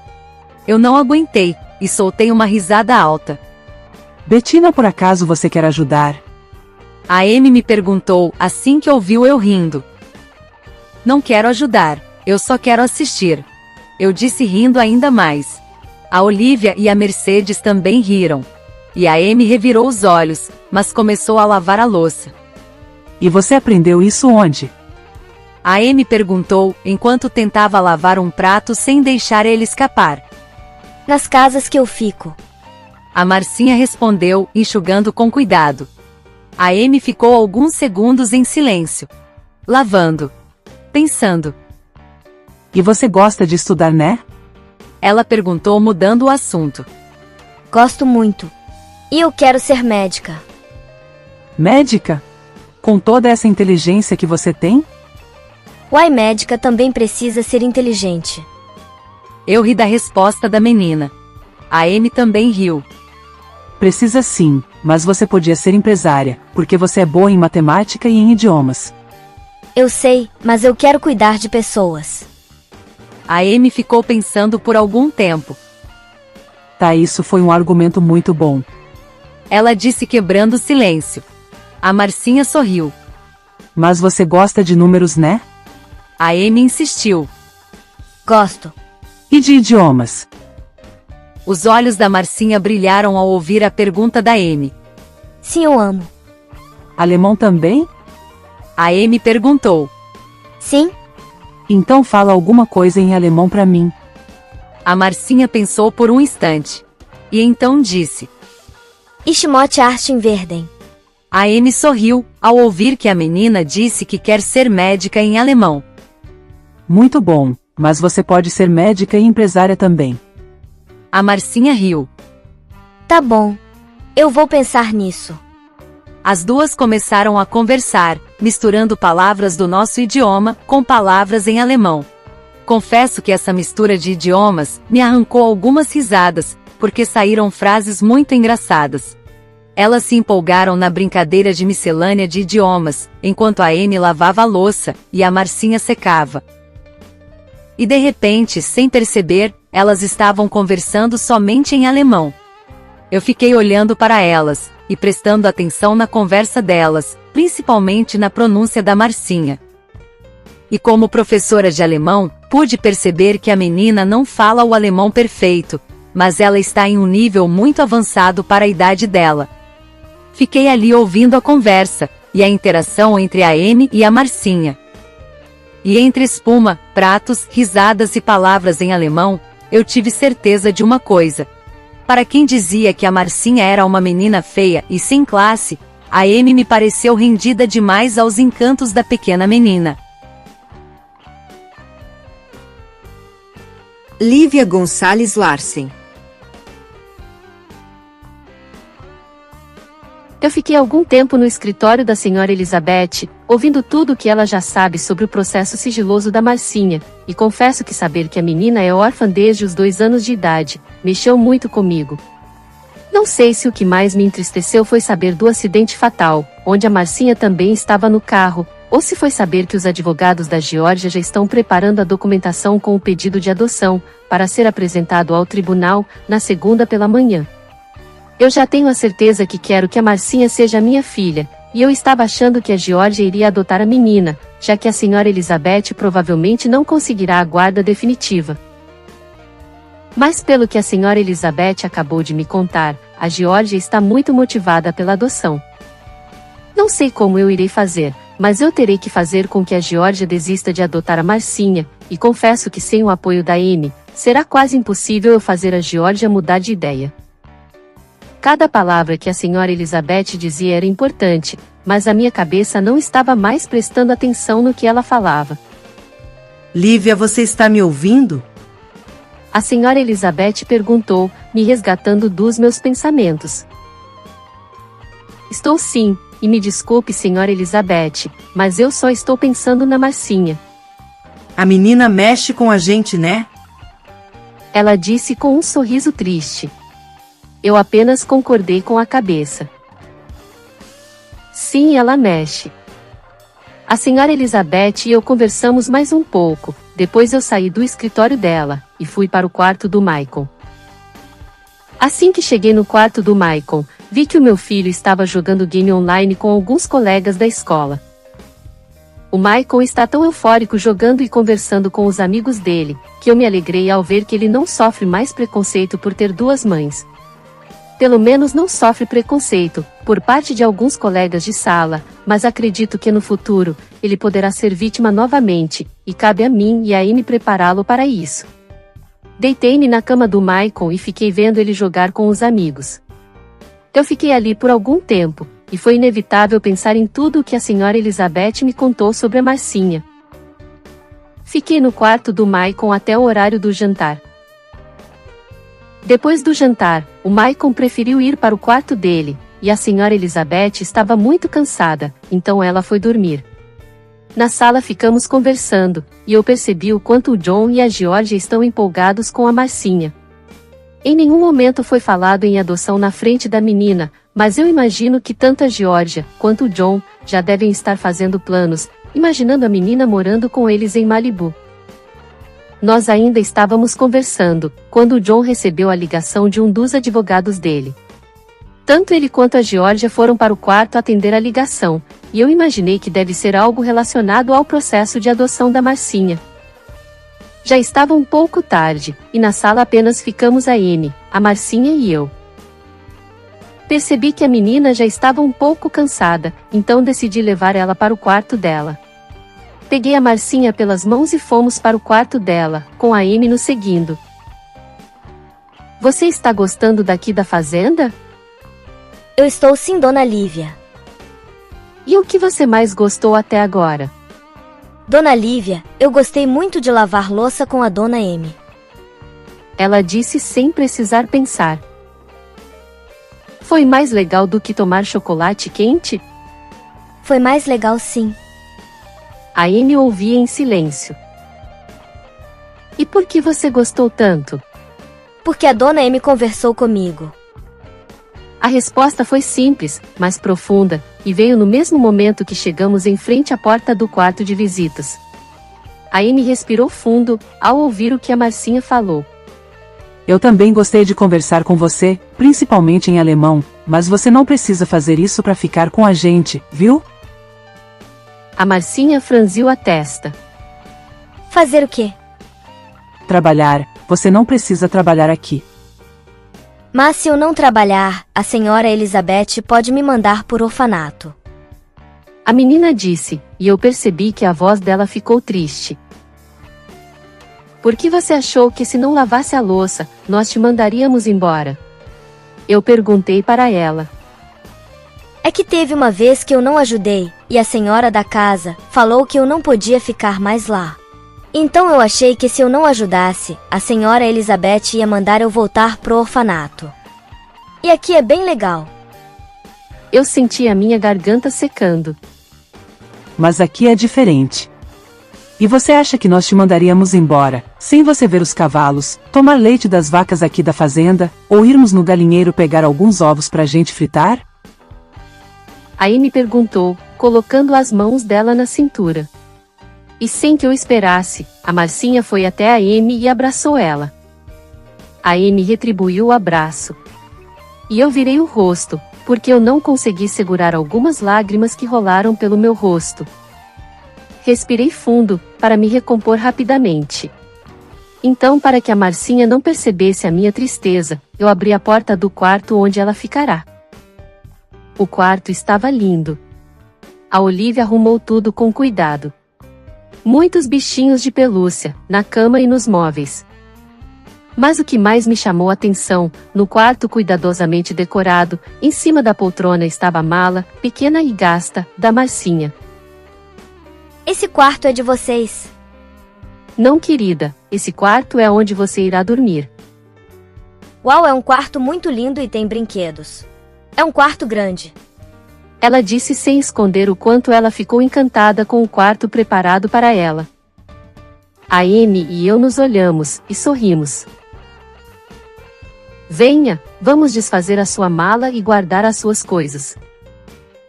Eu não aguentei, e soltei uma risada alta. Bettina, por acaso você quer ajudar? A Amy me perguntou, assim que ouviu eu rindo. Não quero ajudar, eu só quero assistir. Eu disse rindo ainda mais. A Olivia e a Mercedes também riram. E a Amy revirou os olhos, mas começou a lavar a louça. E você aprendeu isso onde? A Amy perguntou, enquanto tentava lavar um prato sem deixar ele escapar. Nas casas que eu fico. A Marcinha respondeu, enxugando com cuidado. A Amy ficou alguns segundos em silêncio. Lavando. Pensando. E você gosta de estudar, né? Ela perguntou, mudando o assunto. Gosto muito. E eu quero ser médica. Médica? Com toda essa inteligência que você tem? Uai, médica também precisa ser inteligente. Eu ri da resposta da menina. A Amy também riu. Precisa sim, mas você podia ser empresária, porque você é boa em matemática e em idiomas. Eu sei, mas eu quero cuidar de pessoas. A Amy ficou pensando por algum tempo. Tá, isso foi um argumento muito bom. Ela disse quebrando o silêncio. A Marcinha sorriu. Mas você gosta de números, né? A Amy insistiu. Gosto. E de idiomas? Os olhos da Marcinha brilharam ao ouvir a pergunta da Amy. Sim, eu amo. Alemão também? A Amy perguntou. Sim. Então fala alguma coisa em alemão pra mim. A Marcinha pensou por um instante. E então disse. Ich möchte Arten werden. A Amy sorriu, ao ouvir que a menina disse que quer ser médica em alemão. Muito bom, mas você pode ser médica e empresária também. A Marcinha riu. Tá bom. Eu vou pensar nisso. As duas começaram a conversar, misturando palavras do nosso idioma com palavras em alemão. Confesso que essa mistura de idiomas me arrancou algumas risadas, porque saíram frases muito engraçadas. Elas se empolgaram na brincadeira de miscelânea de idiomas, enquanto a Amy lavava a louça e a Marcinha secava. E de repente, sem perceber, elas estavam conversando somente em alemão. Eu fiquei olhando para elas, e prestando atenção na conversa delas, principalmente na pronúncia da Marcinha. E como professora de alemão, pude perceber que a menina não fala o alemão perfeito, mas ela está em um nível muito avançado para a idade dela. Fiquei ali ouvindo a conversa, e a interação entre a Amy e a Marcinha. E entre espuma, pratos, risadas e palavras em alemão, eu tive certeza de uma coisa. Para quem dizia que a Marcinha era uma menina feia e sem classe, a Amy me pareceu rendida demais aos encantos da pequena menina. Lívia Gonçalves Larsen. Eu fiquei algum tempo no escritório da senhora Elizabeth, ouvindo tudo o que ela já sabe sobre o processo sigiloso da Marcinha, e confesso que saber que a menina é órfã desde os 2 anos de idade, mexeu muito comigo. Não sei se o que mais me entristeceu foi saber do acidente fatal, onde a Marcinha também estava no carro, ou se foi saber que os advogados da Geórgia já estão preparando a documentação com o pedido de adoção, para ser apresentado ao tribunal, na segunda pela manhã. Eu já tenho a certeza que quero que a Marcinha seja minha filha, e eu estava achando que a Geórgia iria adotar a menina, já que a senhora Elizabeth provavelmente não conseguirá a guarda definitiva. Mas pelo que a senhora Elizabeth acabou de me contar, a Geórgia está muito motivada pela adoção. Não sei como eu irei fazer, mas eu terei que fazer com que a Geórgia desista de adotar a Marcinha, e confesso que sem o apoio da Amy, será quase impossível eu fazer a Geórgia mudar de ideia. Cada palavra que a senhora Elizabeth dizia era importante, mas a minha cabeça não estava mais prestando atenção no que ela falava. Lívia, você está me ouvindo? A senhora Elizabeth perguntou, me resgatando dos meus pensamentos. Estou sim, e me desculpe, senhora Elizabeth, mas eu só estou pensando na Marcinha. A menina mexe com a gente, né? Ela disse com um sorriso triste. Eu apenas concordei com a cabeça. Sim, ela mexe. A senhora Elizabeth e eu conversamos mais um pouco, depois eu saí do escritório dela, e fui para o quarto do Michael. Assim que cheguei no quarto do Michael, vi que o meu filho estava jogando game online com alguns colegas da escola. O Michael está tão eufórico jogando e conversando com os amigos dele, que eu me alegrei ao ver que ele não sofre mais preconceito por ter 2 mães. Pelo menos não sofre preconceito, por parte de alguns colegas de sala, mas acredito que no futuro, ele poderá ser vítima novamente, e cabe a mim e a Amy prepará-lo para isso. Deitei-me na cama do Michael e fiquei vendo ele jogar com os amigos. Eu fiquei ali por algum tempo, e foi inevitável pensar em tudo o que a senhora Elizabeth me contou sobre a Marcinha. Fiquei no quarto do Michael até o horário do jantar. Depois do jantar, o Michael preferiu ir para o quarto dele, e a senhora Elizabeth estava muito cansada, então ela foi dormir. Na sala ficamos conversando, e eu percebi o quanto o John e a Geórgia estão empolgados com a Marcinha. Em nenhum momento foi falado em adoção na frente da menina, mas eu imagino que tanto a Georgia quanto o John já devem estar fazendo planos, imaginando a menina morando com eles em Malibu. Nós ainda estávamos conversando, quando o John recebeu a ligação de um dos advogados dele. Tanto ele quanto a Georgia foram para o quarto atender a ligação, e eu imaginei que deve ser algo relacionado ao processo de adoção da Marcinha. Já estava um pouco tarde, e na sala apenas ficamos a Amy, a Marcinha e eu. Percebi que a menina já estava um pouco cansada, então decidi levar ela para o quarto dela. Peguei a Marcinha pelas mãos e fomos para o quarto dela, com a Amy nos seguindo. Você está gostando daqui da fazenda? Eu estou sim, Dona Lívia. E o que você mais gostou até agora? Dona Lívia, eu gostei muito de lavar louça com a Dona Amy. Ela disse sem precisar pensar. Foi mais legal do que tomar chocolate quente? Foi mais legal sim. A Amy ouvia em silêncio. E por que você gostou tanto? Porque a Dona Amy conversou comigo. A resposta foi simples, mas profunda, e veio no mesmo momento que chegamos em frente à porta do quarto de visitas. A Amy respirou fundo, ao ouvir o que a Marcinha falou. Eu também gostei de conversar com você, principalmente em alemão, mas você não precisa fazer isso para ficar com a gente, viu? A Marcinha franziu a testa. Fazer o quê? Trabalhar, você não precisa trabalhar aqui. Mas se eu não trabalhar, a senhora Elizabeth pode me mandar por orfanato. A menina disse, e eu percebi que a voz dela ficou triste. Por que você achou que se não lavasse a louça, nós te mandaríamos embora? Eu perguntei para ela. É que teve uma vez que eu não ajudei, e a senhora da casa falou que eu não podia ficar mais lá. Então eu achei que se eu não ajudasse, a senhora Elizabeth ia mandar eu voltar pro orfanato. E aqui é bem legal. Eu senti a minha garganta secando. Mas aqui é diferente. E você acha que nós te mandaríamos embora, sem você ver os cavalos, tomar leite das vacas aqui da fazenda, ou irmos no galinheiro pegar alguns ovos pra gente fritar? A Amy perguntou, colocando as mãos dela na cintura. E sem que eu esperasse, a Marcinha foi até a Amy e abraçou ela. A Amy retribuiu o abraço. E eu virei o rosto, porque eu não consegui segurar algumas lágrimas que rolaram pelo meu rosto. Respirei fundo, para me recompor rapidamente. Então, para que a Marcinha não percebesse a minha tristeza, eu abri a porta do quarto onde ela ficará. O quarto estava lindo. A Olivia arrumou tudo com cuidado. Muitos bichinhos de pelúcia, na cama e nos móveis. Mas o que mais me chamou a atenção, no quarto cuidadosamente decorado, em cima da poltrona estava a mala, pequena e gasta, da Marcinha. Esse quarto é de vocês. Não, querida, esse quarto é onde você irá dormir. Uau, é um quarto muito lindo e tem brinquedos. É um quarto grande. Ela disse sem esconder o quanto ela ficou encantada com o quarto preparado para ela. A Amy e eu nos olhamos, e sorrimos. Venha, vamos desfazer a sua mala e guardar as suas coisas.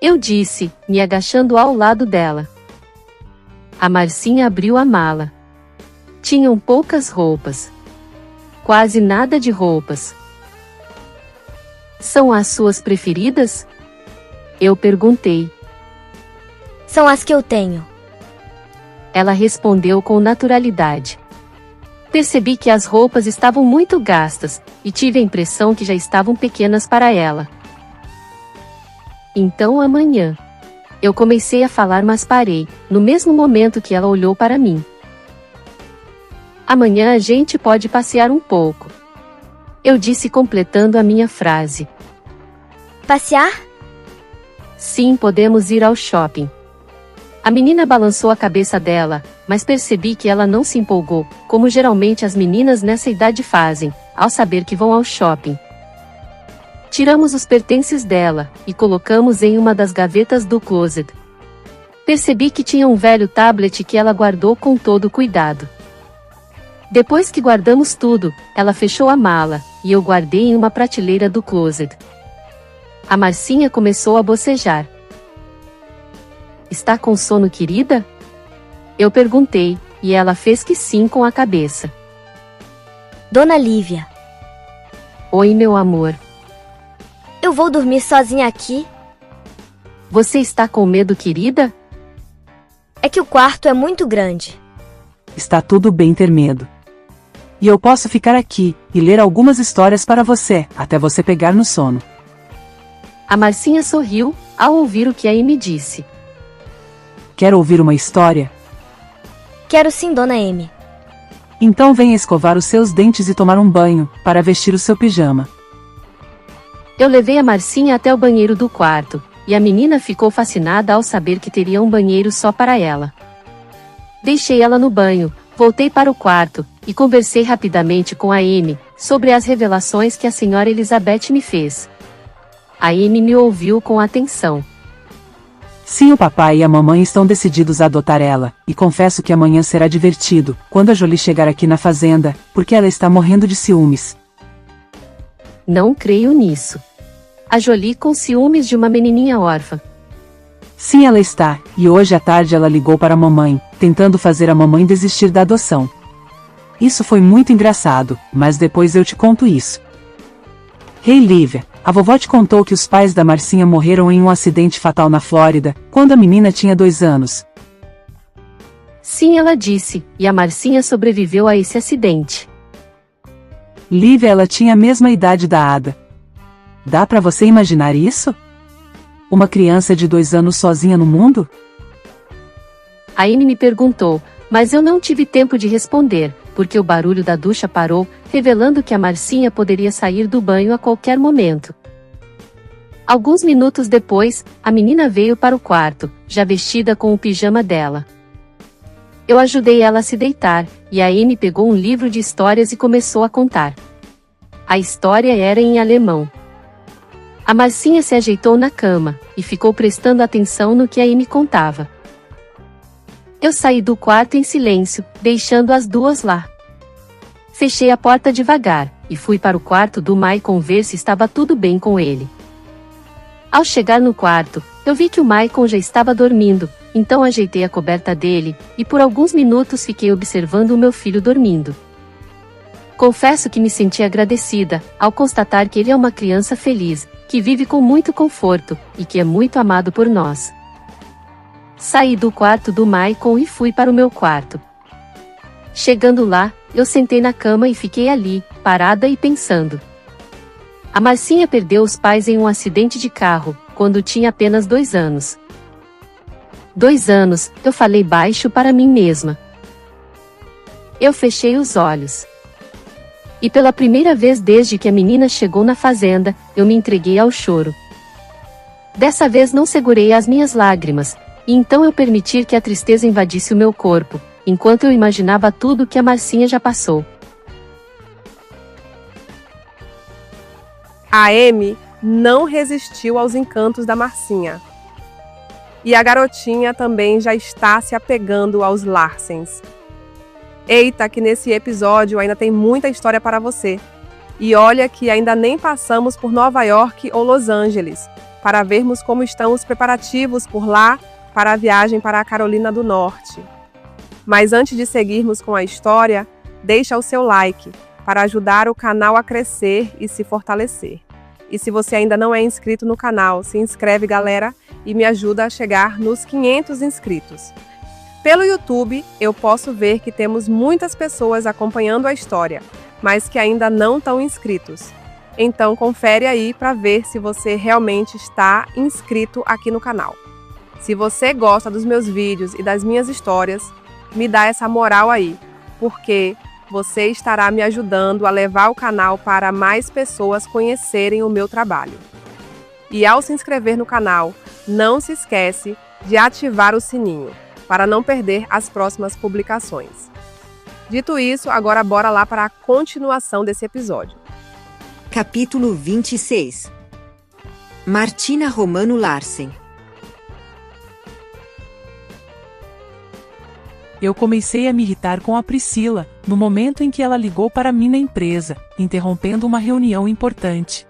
Eu disse, me agachando ao lado dela. A Marcinha abriu a mala. Tinham poucas roupas. Quase nada de roupas. São as suas preferidas? Eu perguntei. São as que eu tenho. Ela respondeu com naturalidade. Percebi que as roupas estavam muito gastas, e tive a impressão que já estavam pequenas para ela. Então amanhã. Eu comecei a falar, mas parei, no mesmo momento que ela olhou para mim. Amanhã a gente pode passear um pouco. Eu disse completando a minha frase. Passear? Sim, podemos ir ao shopping. A menina balançou a cabeça dela, mas percebi que ela não se empolgou, como geralmente as meninas nessa idade fazem, ao saber que vão ao shopping. Tiramos os pertences dela, e colocamos em uma das gavetas do closet. Percebi que tinha um velho tablet que ela guardou com todo cuidado. Depois que guardamos tudo, ela fechou a mala, e eu guardei em uma prateleira do closet. A Marcinha começou a bocejar. Está com sono, querida? Eu perguntei, e ela fez que sim com a cabeça. Dona Lívia. Oi, meu amor. Eu vou dormir sozinha aqui. Você está com medo, querida? É que o quarto é muito grande. Está tudo bem ter medo. E eu posso ficar aqui e ler algumas histórias para você, até você pegar no sono. A Marcinha sorriu ao ouvir o que a Amy disse. Quer ouvir uma história? Quero sim, Dona Amy. Então venha escovar os seus dentes e tomar um banho, para vestir o seu pijama. Eu levei a Marcinha até o banheiro do quarto, e a menina ficou fascinada ao saber que teria um banheiro só para ela. Deixei ela no banho, voltei para o quarto, e conversei rapidamente com a Amy, sobre as revelações que a senhora Elizabeth me fez. A Amy me ouviu com atenção. Sim, o papai e a mamãe estão decididos a adotar ela, e confesso que amanhã será divertido, quando a Jolie chegar aqui na fazenda, porque ela está morrendo de ciúmes. Não creio nisso. A Jolie com ciúmes de uma menininha órfã. Sim, ela está, e hoje à tarde ela ligou para a mamãe, tentando fazer a mamãe desistir da adoção. Isso foi muito engraçado, mas depois eu te conto isso. Hey Lívia, a vovó te contou que os pais da Marcinha morreram em um acidente fatal na Flórida, quando a menina tinha 2 anos. Sim, ela disse, e a Marcinha sobreviveu a esse acidente. Lívia, ela tinha a mesma idade da Ada. Dá pra você imaginar isso? Uma criança de 2 anos sozinha no mundo? A Amy me perguntou, mas eu não tive tempo de responder, porque o barulho da ducha parou, revelando que a Marcinha poderia sair do banho a qualquer momento. Alguns minutos depois, a menina veio para o quarto, já vestida com o pijama dela. Eu ajudei ela a se deitar, e a Amy pegou um livro de histórias e começou a contar. A história era em alemão. A Marcinha se ajeitou na cama, e ficou prestando atenção no que a Amy contava. Eu saí do quarto em silêncio, deixando as duas lá. Fechei a porta devagar, e fui para o quarto do Maicon ver se estava tudo bem com ele. Ao chegar no quarto, eu vi que o Maicon já estava dormindo, então ajeitei a coberta dele, e por alguns minutos fiquei observando o meu filho dormindo. Confesso que me senti agradecida, ao constatar que ele é uma criança feliz, que vive com muito conforto, e que é muito amado por nós. Saí do quarto do Maicon e fui para o meu quarto. Chegando lá, eu sentei na cama e fiquei ali, parada e pensando. A Marcinha perdeu os pais em um acidente de carro, quando tinha apenas 2 anos. 2 anos, eu falei baixo para mim mesma. Eu fechei os olhos. E pela primeira vez desde que a menina chegou na fazenda, eu me entreguei ao choro. Dessa vez não segurei as minhas lágrimas, e então eu permiti que a tristeza invadisse o meu corpo, enquanto eu imaginava tudo que a Marcinha já passou. A Amy não resistiu aos encantos da Marcinha. E a garotinha também já está se apegando aos Larsens. Eita, que nesse episódio ainda tem muita história para você. E olha que ainda nem passamos por Nova York ou Los Angeles, para vermos como estão os preparativos por lá para a viagem para a Carolina do Norte. Mas antes de seguirmos com a história, deixa o seu like, para ajudar o canal a crescer e se fortalecer. E se você ainda não é inscrito no canal, se inscreve, galera, e me ajuda a chegar nos 500 inscritos. Pelo YouTube, eu posso ver que temos muitas pessoas acompanhando a história, mas que ainda não estão inscritos. Então confere aí para ver se você realmente está inscrito aqui no canal. Se você gosta dos meus vídeos e das minhas histórias, me dá essa moral aí, porque você estará me ajudando a levar o canal para mais pessoas conhecerem o meu trabalho. E ao se inscrever no canal, não se esquece de ativar o sininho, para não perder as próximas publicações. Dito isso, agora bora lá para a continuação desse episódio. Capítulo 26. Martina Romano Larsen. Eu comecei a me irritar com a Priscila, no momento em que ela ligou para mim na empresa, interrompendo uma reunião importante.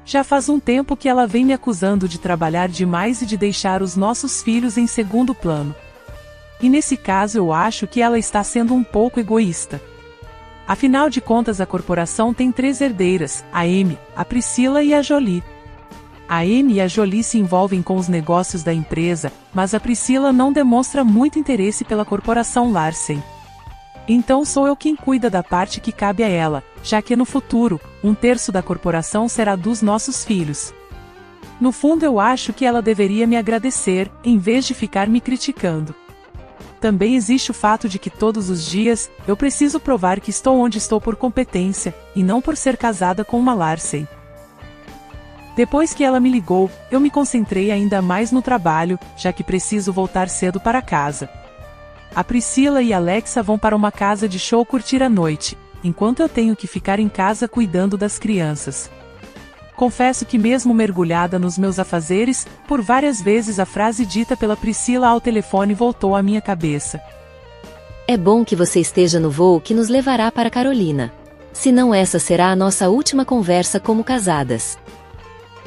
Já faz um tempo que ela vem me acusando de trabalhar demais e de deixar os nossos filhos em segundo plano. E nesse caso eu acho que ela está sendo um pouco egoísta. Afinal de contas, a corporação tem 3 herdeiras, a Amy, a Priscila e a Jolie. A Amy e a Jolie se envolvem com os negócios da empresa, mas a Priscila não demonstra muito interesse pela corporação Larsen. Então sou eu quem cuida da parte que cabe a ela, já que no futuro, 1/3 da corporação será dos nossos filhos. No fundo eu acho que ela deveria me agradecer, em vez de ficar me criticando. Também existe o fato de que todos os dias, eu preciso provar que estou onde estou por competência, e não por ser casada com uma Larsen. Depois que ela me ligou, eu me concentrei ainda mais no trabalho, já que preciso voltar cedo para casa. A Priscila e a Alexa vão para uma casa de show curtir a noite, enquanto eu tenho que ficar em casa cuidando das crianças. Confesso que mesmo mergulhada nos meus afazeres, por várias vezes a frase dita pela Priscila ao telefone voltou à minha cabeça. É bom que você esteja no voo que nos levará para Carolina. Senão essa será a nossa última conversa como casadas.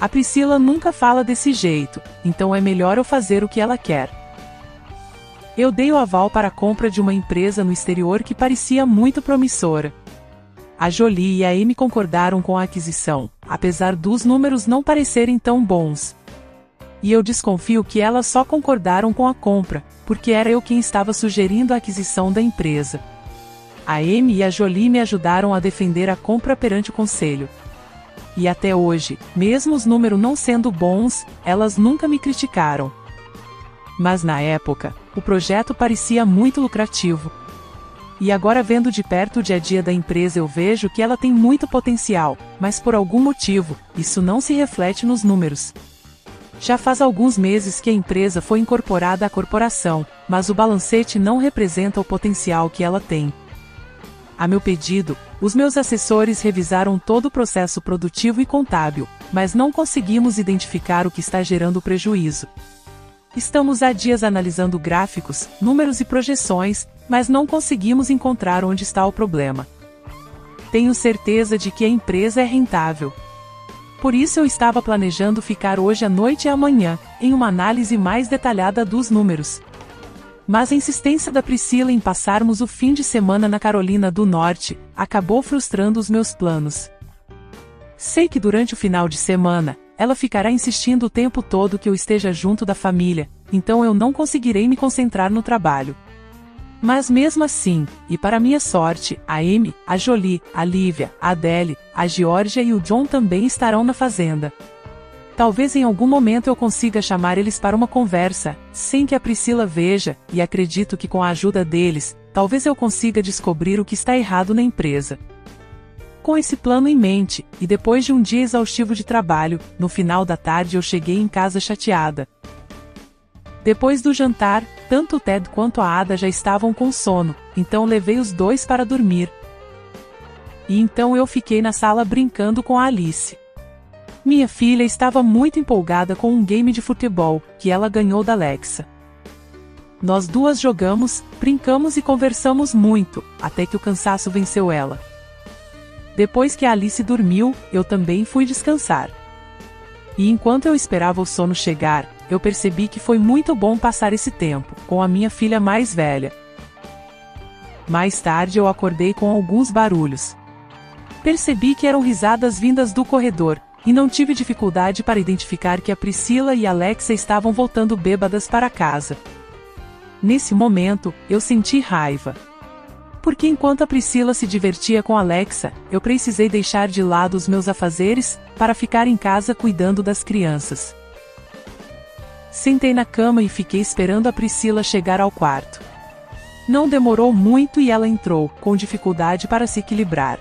A Priscila nunca fala desse jeito, então é melhor eu fazer o que ela quer. Eu dei o aval para a compra de uma empresa no exterior que parecia muito promissora. A Jolie e a Amy concordaram com a aquisição, apesar dos números não parecerem tão bons. E eu desconfio que elas só concordaram com a compra, porque era eu quem estava sugerindo a aquisição da empresa. A Amy e a Jolie me ajudaram a defender a compra perante o conselho. E até hoje, mesmo os números não sendo bons, elas nunca me criticaram. Mas na época, o projeto parecia muito lucrativo. E agora vendo de perto o dia a dia da empresa eu vejo que ela tem muito potencial, mas por algum motivo, isso não se reflete nos números. Já faz alguns meses que a empresa foi incorporada à corporação, mas o balancete não representa o potencial que ela tem. A meu pedido, os meus assessores revisaram todo o processo produtivo e contábil, mas não conseguimos identificar o que está gerando prejuízo. Estamos há dias analisando gráficos, números e projeções, mas não conseguimos encontrar onde está o problema. Tenho certeza de que a empresa é rentável. Por isso eu estava planejando ficar hoje à noite e amanhã, em uma análise mais detalhada dos números. Mas a insistência da Priscila em passarmos o fim de semana na Carolina do Norte acabou frustrando os meus planos. Sei que durante o final de semana, ela ficará insistindo o tempo todo que eu esteja junto da família, então eu não conseguirei me concentrar no trabalho. Mas mesmo assim, e para minha sorte, a Amy, a Jolie, a Lívia, a Adele, a Georgia e o John também estarão na fazenda. Talvez em algum momento eu consiga chamar eles para uma conversa, sem que a Priscila veja, e acredito que com a ajuda deles, talvez eu consiga descobrir o que está errado na empresa. Com esse plano em mente, e depois de um dia exaustivo de trabalho, no final da tarde eu cheguei em casa chateada. Depois do jantar, tanto o Ted quanto a Ada já estavam com sono, então levei os dois para dormir. E então eu fiquei na sala brincando com a Alice. Minha filha estava muito empolgada com um game de futebol, que ela ganhou da Alexa. Nós duas jogamos, brincamos e conversamos muito, até que o cansaço venceu ela. Depois que a Alice dormiu, eu também fui descansar. E enquanto eu esperava o sono chegar, eu percebi que foi muito bom passar esse tempo, com a minha filha mais velha. Mais tarde eu acordei com alguns barulhos. Percebi que eram risadas vindas do corredor, e não tive dificuldade para identificar que a Priscila e a Alexa estavam voltando bêbadas para casa. Nesse momento, eu senti raiva. Porque enquanto a Priscila se divertia com a Alexa, eu precisei deixar de lado os meus afazeres, para ficar em casa cuidando das crianças. Sentei na cama e fiquei esperando a Priscila chegar ao quarto. Não demorou muito e ela entrou, com dificuldade para se equilibrar.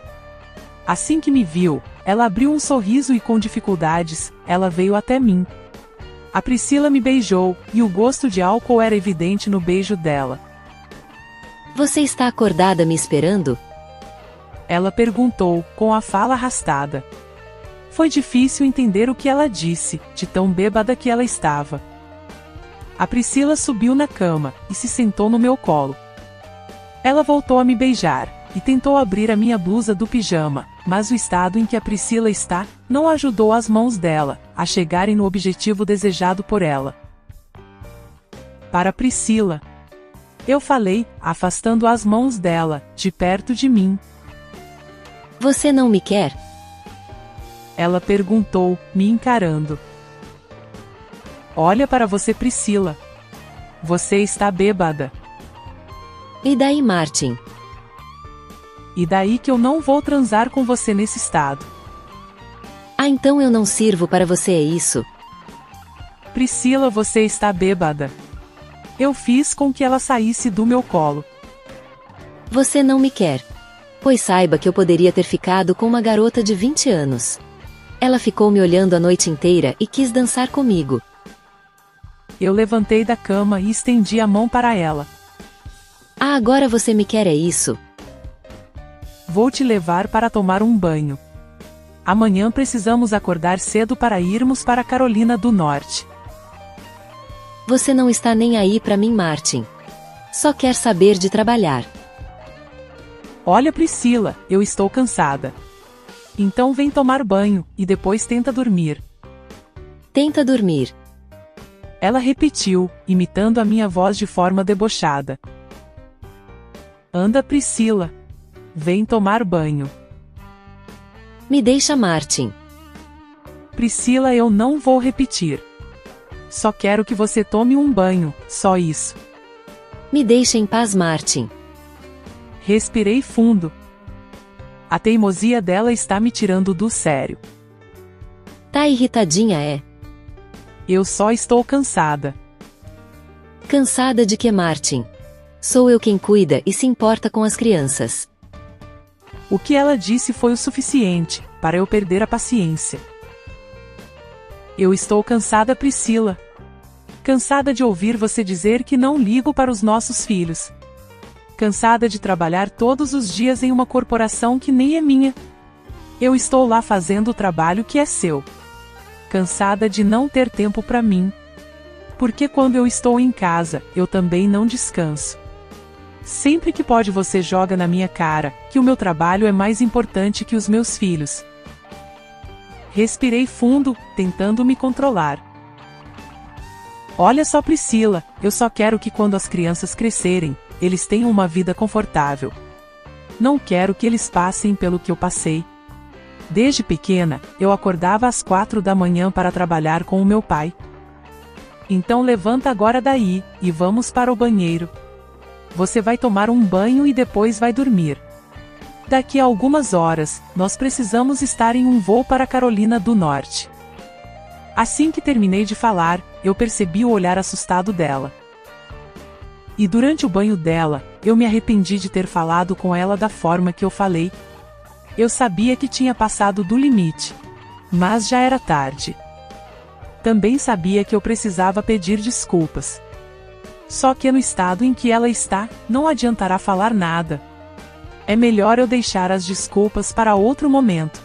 Assim que me viu, ela abriu um sorriso e com dificuldades, ela veio até mim. A Priscila me beijou, e o gosto de álcool era evidente no beijo dela. Você está acordada me esperando? Ela perguntou, com a fala arrastada. Foi difícil entender o que ela disse, de tão bêbada que ela estava. A Priscila subiu na cama e se sentou no meu colo. Ela voltou a me beijar e tentou abrir a minha blusa do pijama, mas o estado em que a Priscila está não ajudou as mãos dela a chegarem no objetivo desejado por ela. Para Priscila, eu falei, afastando as mãos dela de perto de mim. Você não me quer? Ela perguntou, me encarando. Olha para você, Priscila. Você está bêbada. E daí, Martin? E daí que eu não vou transar com você nesse estado. Ah, então eu não sirvo para você, é isso? Priscila, você está bêbada. Eu fiz com que ela saísse do meu colo. Você não me quer. Pois saiba que eu poderia ter ficado com uma garota de 20 anos. Ela ficou me olhando a noite inteira e quis dançar comigo. Eu levantei da cama e estendi a mão para ela. Ah, agora você me quer, é isso? Vou te levar para tomar um banho. Amanhã precisamos acordar cedo para irmos para Carolina do Norte. Você não está nem aí para mim, Martin. Só quer saber de trabalhar. Olha, Priscila, eu estou cansada. Então vem tomar banho e depois tenta dormir. Tenta dormir. Ela repetiu, imitando a minha voz de forma debochada. Anda, Priscila. Vem tomar banho. Me deixa, Martin. Priscila, eu não vou repetir. Só quero que você tome um banho, só isso. Me deixa em paz, Martin. Respirei fundo. A teimosia dela está me tirando do sério. Tá irritadinha, é? Eu só estou cansada. Cansada de que, Martin? Sou eu quem cuida e se importa com as crianças. O que ela disse foi o suficiente para eu perder a paciência. Eu estou cansada, Priscila. Cansada de ouvir você dizer que não ligo para os nossos filhos. Cansada de trabalhar todos os dias em uma corporação que nem é minha. Eu estou lá fazendo o trabalho que é seu. Cansada de não ter tempo para mim. Porque quando eu estou em casa, eu também não descanso. Sempre que pode você joga na minha cara que o meu trabalho é mais importante que os meus filhos. Respirei fundo, tentando me controlar. Olha só, Priscila, eu só quero que quando as crianças crescerem, eles tenham uma vida confortável. Não quero que eles passem pelo que eu passei. Desde pequena, eu acordava às 4 da manhã para trabalhar com o meu pai. Então levanta agora daí, e vamos para o banheiro. Você vai tomar um banho e depois vai dormir. Daqui a algumas horas, nós precisamos estar em um voo para Carolina do Norte. Assim que terminei de falar, eu percebi o olhar assustado dela. E durante o banho dela, eu me arrependi de ter falado com ela da forma que eu falei. Eu sabia que tinha passado do limite. Mas já era tarde. Também sabia que eu precisava pedir desculpas. Só que no estado em que ela está, não adiantará falar nada. É melhor eu deixar as desculpas para outro momento.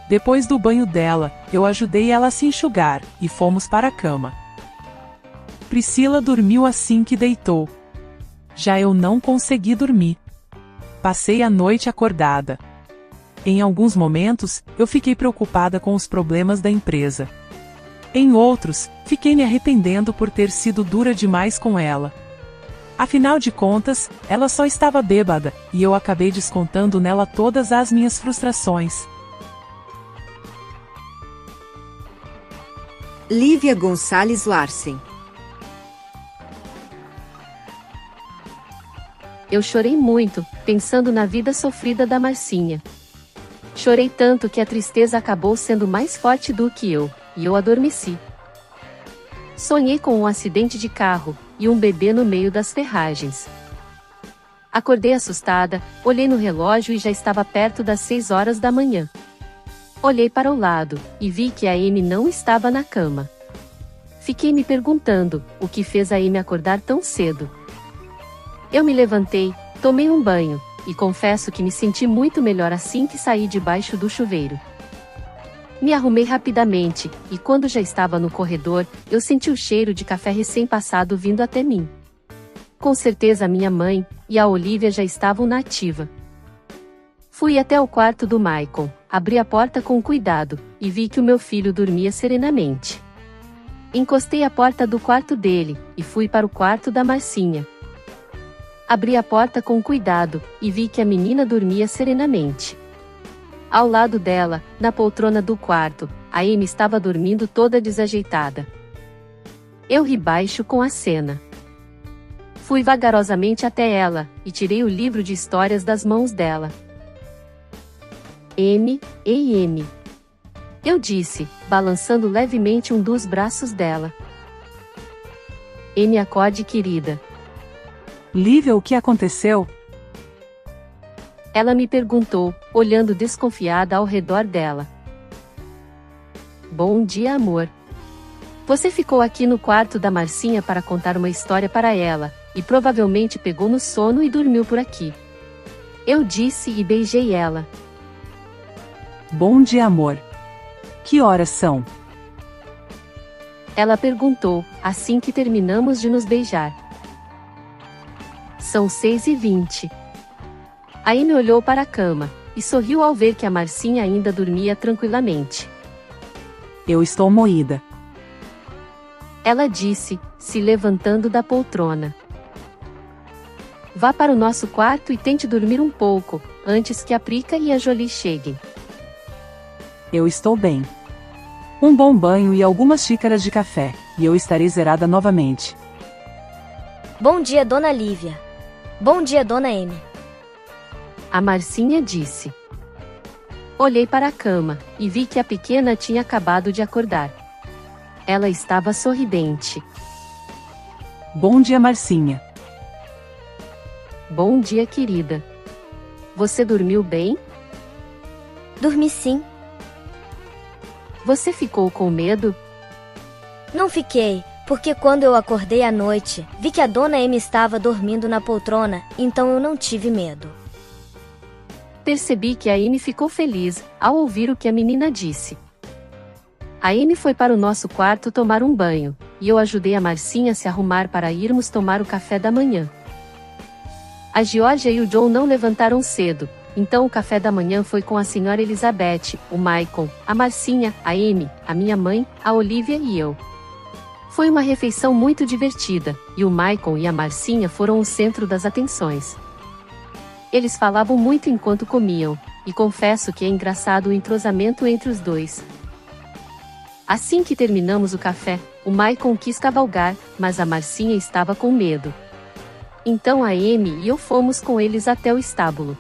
Depois do banho dela, eu ajudei ela a se enxugar, e fomos para a cama. Priscila dormiu assim que deitou. Já eu não consegui dormir. Passei a noite acordada. Em alguns momentos, eu fiquei preocupada com os problemas da empresa. Em outros, fiquei me arrependendo por ter sido dura demais com ela. Afinal de contas, ela só estava bêbada, e eu acabei descontando nela todas as minhas frustrações. Lívia Gonçalves Larsen. Eu chorei muito, pensando na vida sofrida da Marcinha. Chorei tanto que a tristeza acabou sendo mais forte do que eu, e eu adormeci. Sonhei com um acidente de carro, e um bebê no meio das ferragens. Acordei assustada, olhei no relógio e já estava perto das 6 horas da manhã. Olhei para o lado, e vi que a Amy não estava na cama. Fiquei me perguntando, o que fez a Amy acordar tão cedo. Eu me levantei, tomei um banho, e confesso que me senti muito melhor assim que saí debaixo do chuveiro. Me arrumei rapidamente, e quando já estava no corredor, eu senti o cheiro de café recém-passado vindo até mim. Com certeza minha mãe e a Olivia já estavam na ativa. Fui até o quarto do Michael, abri a porta com cuidado, e vi que o meu filho dormia serenamente. Encostei a porta do quarto dele, e fui para o quarto da Marcinha. Abri a porta com cuidado, e vi que a menina dormia serenamente. Ao lado dela, na poltrona do quarto, a Amy estava dormindo toda desajeitada. Eu ri baixo com a cena. Fui vagarosamente até ela, e tirei o livro de histórias das mãos dela. Amy, ei Amy. Eu disse, balançando levemente um dos braços dela. Amy, acorde, querida. Lívia, o que aconteceu? Ela me perguntou, olhando desconfiada ao redor dela. Bom dia, amor. Você ficou aqui no quarto da Marcinha para contar uma história para ela, e provavelmente pegou no sono e dormiu por aqui. Eu disse e beijei ela. Bom dia, amor. Que horas são? Ela perguntou, assim que terminamos de nos beijar. São 6h20. A Amy olhou para a cama, e sorriu ao ver que a Marcinha ainda dormia tranquilamente. Eu estou moída. Ela disse, se levantando da poltrona. Vá para o nosso quarto e tente dormir um pouco, antes que a Prica e a Jolie cheguem. Eu estou bem. Um bom banho e algumas xícaras de café, e eu estarei zerada novamente. Bom dia, Dona Lívia. Bom dia, Dona Amy. A Marcinha disse. Olhei para a cama, e vi que a pequena tinha acabado de acordar. Ela estava sorridente. Bom dia, Marcinha. Bom dia, querida. Você dormiu bem? Dormi sim. Você ficou com medo? Não fiquei, porque quando eu acordei à noite, vi que a Dona Amy estava dormindo na poltrona, então eu não tive medo. Percebi que a Amy ficou feliz, ao ouvir o que a menina disse. A Amy foi para o nosso quarto tomar um banho, e eu ajudei a Marcinha a se arrumar para irmos tomar o café da manhã. A Georgia e o John não levantaram cedo, então o café da manhã foi com a senhora Elizabeth, o Michael, a Marcinha, a Amy, a minha mãe, a Olivia e eu. Foi uma refeição muito divertida, e o Michael e a Marcinha foram o centro das atenções. Eles falavam muito enquanto comiam, e confesso que é engraçado o entrosamento entre os dois. Assim que terminamos o café, o Michael quis cavalgar, mas a Marcinha estava com medo. Então a Amy e eu fomos com eles até o estábulo.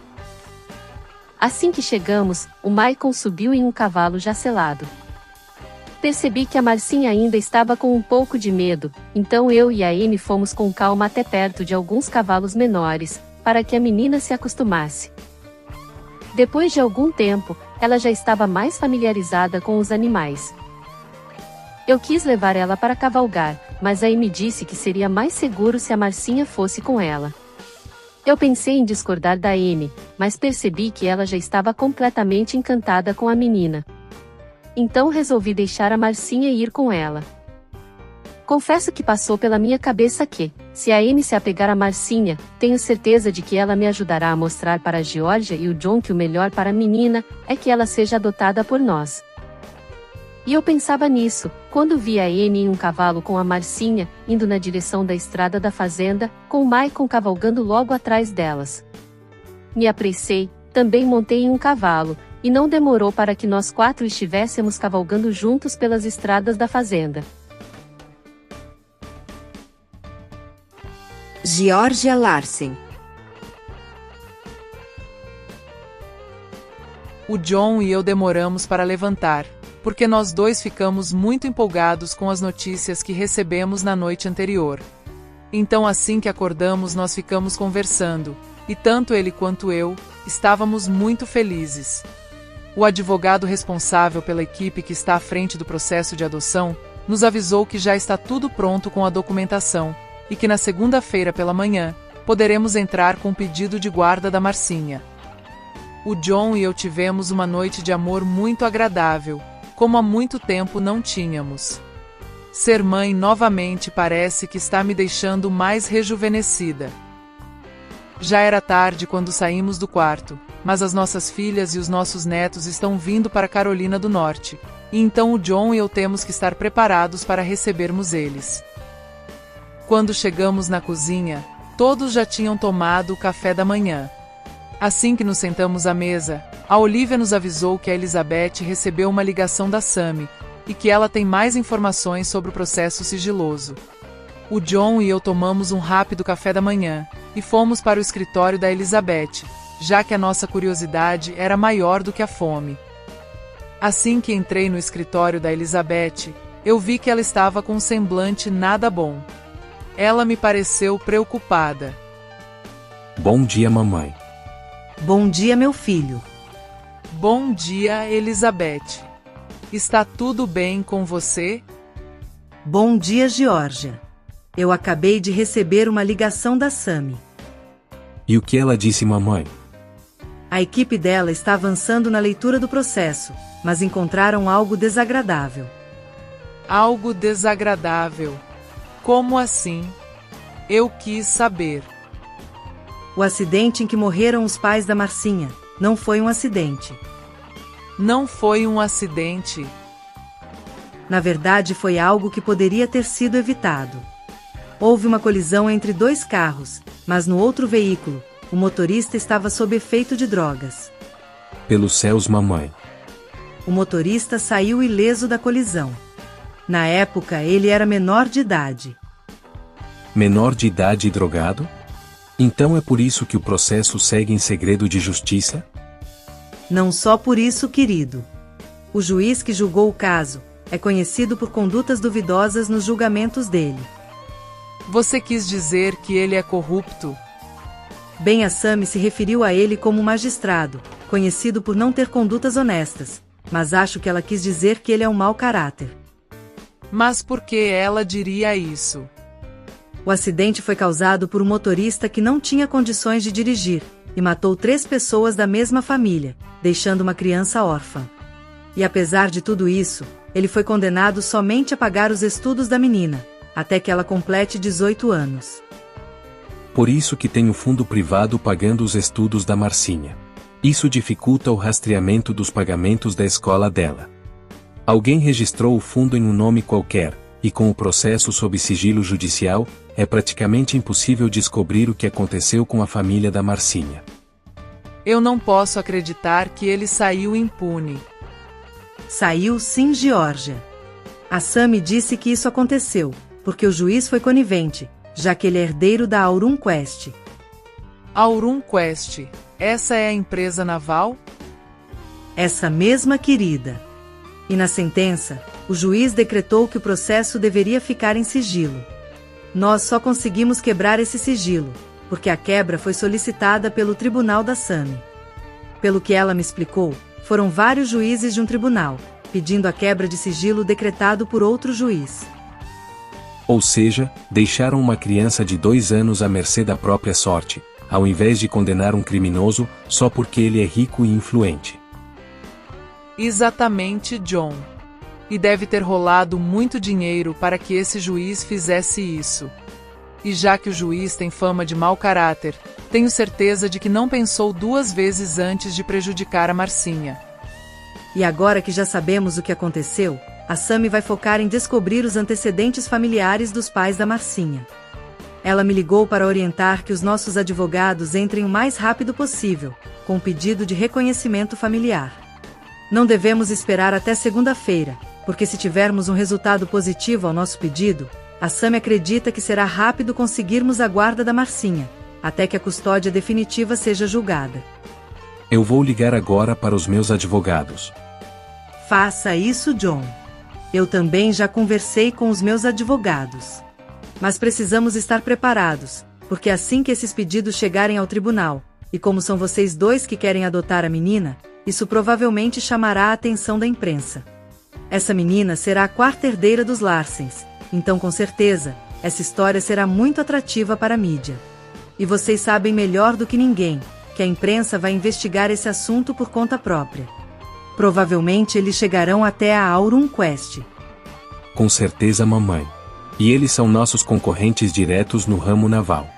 Assim que chegamos, o Michael subiu em um cavalo já selado. Percebi que a Marcinha ainda estava com um pouco de medo, então eu e a Amy fomos com calma até perto de alguns cavalos menores, para que a menina se acostumasse. Depois de algum tempo, ela já estava mais familiarizada com os animais. Eu quis levar ela para cavalgar, mas a Amy disse que seria mais seguro se a Marcinha fosse com ela. Eu pensei em discordar da Amy, mas percebi que ela já estava completamente encantada com a menina. Então resolvi deixar a Marcinha ir com ela. Confesso que passou pela minha cabeça que, se a Amy se apegar a Marcinha, tenho certeza de que ela me ajudará a mostrar para a Georgia e o John que o melhor para a menina é que ela seja adotada por nós. E eu pensava nisso, quando vi a Amy em um cavalo com a Marcinha, indo na direção da estrada da fazenda, com o Michael cavalgando logo atrás delas. Me apressei, também montei em um cavalo, e não demorou para que nós 4 estivéssemos cavalgando juntos pelas estradas da fazenda. Georgia Larsen. O John e eu demoramos para levantar, porque nós dois ficamos muito empolgados com as notícias que recebemos na noite anterior. Então assim que acordamos nós ficamos conversando, e tanto ele quanto eu, estávamos muito felizes. O advogado responsável pela equipe que está à frente do processo de adoção, nos avisou que já está tudo pronto com a documentação, e que na segunda-feira pela manhã, poderemos entrar com o pedido de guarda da Marcinha. O John e eu tivemos uma noite de amor muito agradável, como há muito tempo não tínhamos. Ser mãe novamente parece que está me deixando mais rejuvenescida. Já era tarde quando saímos do quarto, mas as nossas filhas e os nossos netos estão vindo para Carolina do Norte, e então o John e eu temos que estar preparados para recebermos eles. Quando chegamos na cozinha, todos já tinham tomado o café da manhã. Assim que nos sentamos à mesa, a Olivia nos avisou que a Elizabeth recebeu uma ligação da Sammy, e que ela tem mais informações sobre o processo sigiloso. O John e eu tomamos um rápido café da manhã, e fomos para o escritório da Elizabeth, já que a nossa curiosidade era maior do que a fome. Assim que entrei no escritório da Elizabeth, eu vi que ela estava com um semblante nada bom. Ela me pareceu preocupada. Bom dia, mamãe. Bom dia, meu filho. Bom dia, Elizabeth. Está tudo bem com você? Bom dia, Geórgia. Eu acabei de receber uma ligação da Sammy. E o que ela disse, mamãe? A equipe dela está avançando na leitura do processo, mas encontraram algo desagradável. Algo desagradável? Como assim? Eu quis saber. O acidente em que morreram os pais da Marcinha não foi um acidente. Não foi um acidente. Na verdade, foi algo que poderia ter sido evitado. Houve uma colisão entre dois carros, mas no outro veículo, o motorista estava sob efeito de drogas. Pelos céus, mamãe. O motorista saiu ileso da colisão. Na época, ele era menor de idade. Menor de idade e drogado? Então é por isso que o processo segue em segredo de justiça? Não só por isso, querido. O juiz que julgou o caso é conhecido por condutas duvidosas nos julgamentos dele. Você quis dizer que ele é corrupto? Bem, a Sammy se referiu a ele como magistrado, conhecido por não ter condutas honestas, mas acho que ela quis dizer que ele é um mau caráter. Mas por que ela diria isso? O acidente foi causado por um motorista que não tinha condições de dirigir, e matou 3 pessoas da mesma família, deixando uma criança órfã. E apesar de tudo isso, ele foi condenado somente a pagar os estudos da menina, até que ela complete 18 anos. Por isso que tem o fundo privado pagando os estudos da Marcinha. Isso dificulta o rastreamento dos pagamentos da escola dela. Alguém registrou o fundo em um nome qualquer, e com o processo sob sigilo judicial, é praticamente impossível descobrir o que aconteceu com a família da Marcinha. Eu não posso acreditar que ele saiu impune. Saiu sim, Geórgia. A Sammy disse que isso aconteceu, porque o juiz foi conivente, já que ele é herdeiro da Aurum Quest. Aurum Quest, essa é a empresa naval? Essa mesma, querida. E na sentença, o juiz decretou que o processo deveria ficar em sigilo. Nós só conseguimos quebrar esse sigilo, porque a quebra foi solicitada pelo tribunal da Sammy. Pelo que ela me explicou, foram vários juízes de um tribunal, pedindo a quebra de sigilo decretado por outro juiz. Ou seja, deixaram uma criança de 2 anos à mercê da própria sorte, ao invés de condenar um criminoso só porque ele é rico e influente. Exatamente, John. E deve ter rolado muito dinheiro para que esse juiz fizesse isso. E já que o juiz tem fama de mau caráter, tenho certeza de que não pensou 2 vezes antes de prejudicar a Marcinha. E agora que já sabemos o que aconteceu, a Sammy vai focar em descobrir os antecedentes familiares dos pais da Marcinha. Ela me ligou para orientar que os nossos advogados entrem o mais rápido possível, com um pedido de reconhecimento familiar. Não devemos esperar até segunda-feira, porque se tivermos um resultado positivo ao nosso pedido, a Sammy acredita que será rápido conseguirmos a guarda da Marcinha, até que a custódia definitiva seja julgada. Eu vou ligar agora para os meus advogados. Faça isso, John. Eu também já conversei com os meus advogados. Mas precisamos estar preparados, porque assim que esses pedidos chegarem ao tribunal, e como são vocês 2 que querem adotar a menina, isso provavelmente chamará a atenção da imprensa. Essa menina será a 4ª herdeira dos Larsens, então com certeza, essa história será muito atrativa para a mídia. E vocês sabem melhor do que ninguém, que a imprensa vai investigar esse assunto por conta própria. Provavelmente eles chegarão até a Aurum Quest. Com certeza, mamãe. E eles são nossos concorrentes diretos no ramo naval.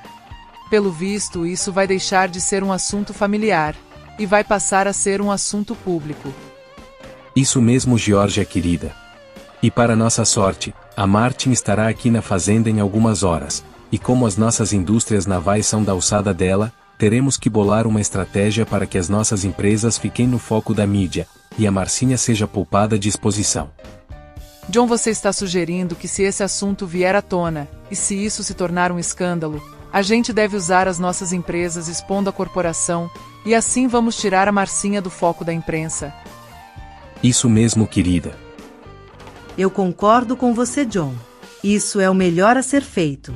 Pelo visto, isso vai deixar de ser um assunto familiar e vai passar a ser um assunto público. Isso mesmo, Geórgia querida. E para nossa sorte, a Martin estará aqui na fazenda em algumas horas, e como as nossas indústrias navais são da alçada dela, teremos que bolar uma estratégia para que as nossas empresas fiquem no foco da mídia, e a Marcinha seja poupada de exposição. John, você está sugerindo que se esse assunto vier à tona, e se isso se tornar um escândalo, a gente deve usar as nossas empresas expondo a corporação, e assim vamos tirar a Marcinha do foco da imprensa. Isso mesmo, querida. Eu concordo com você, John. Isso é o melhor a ser feito.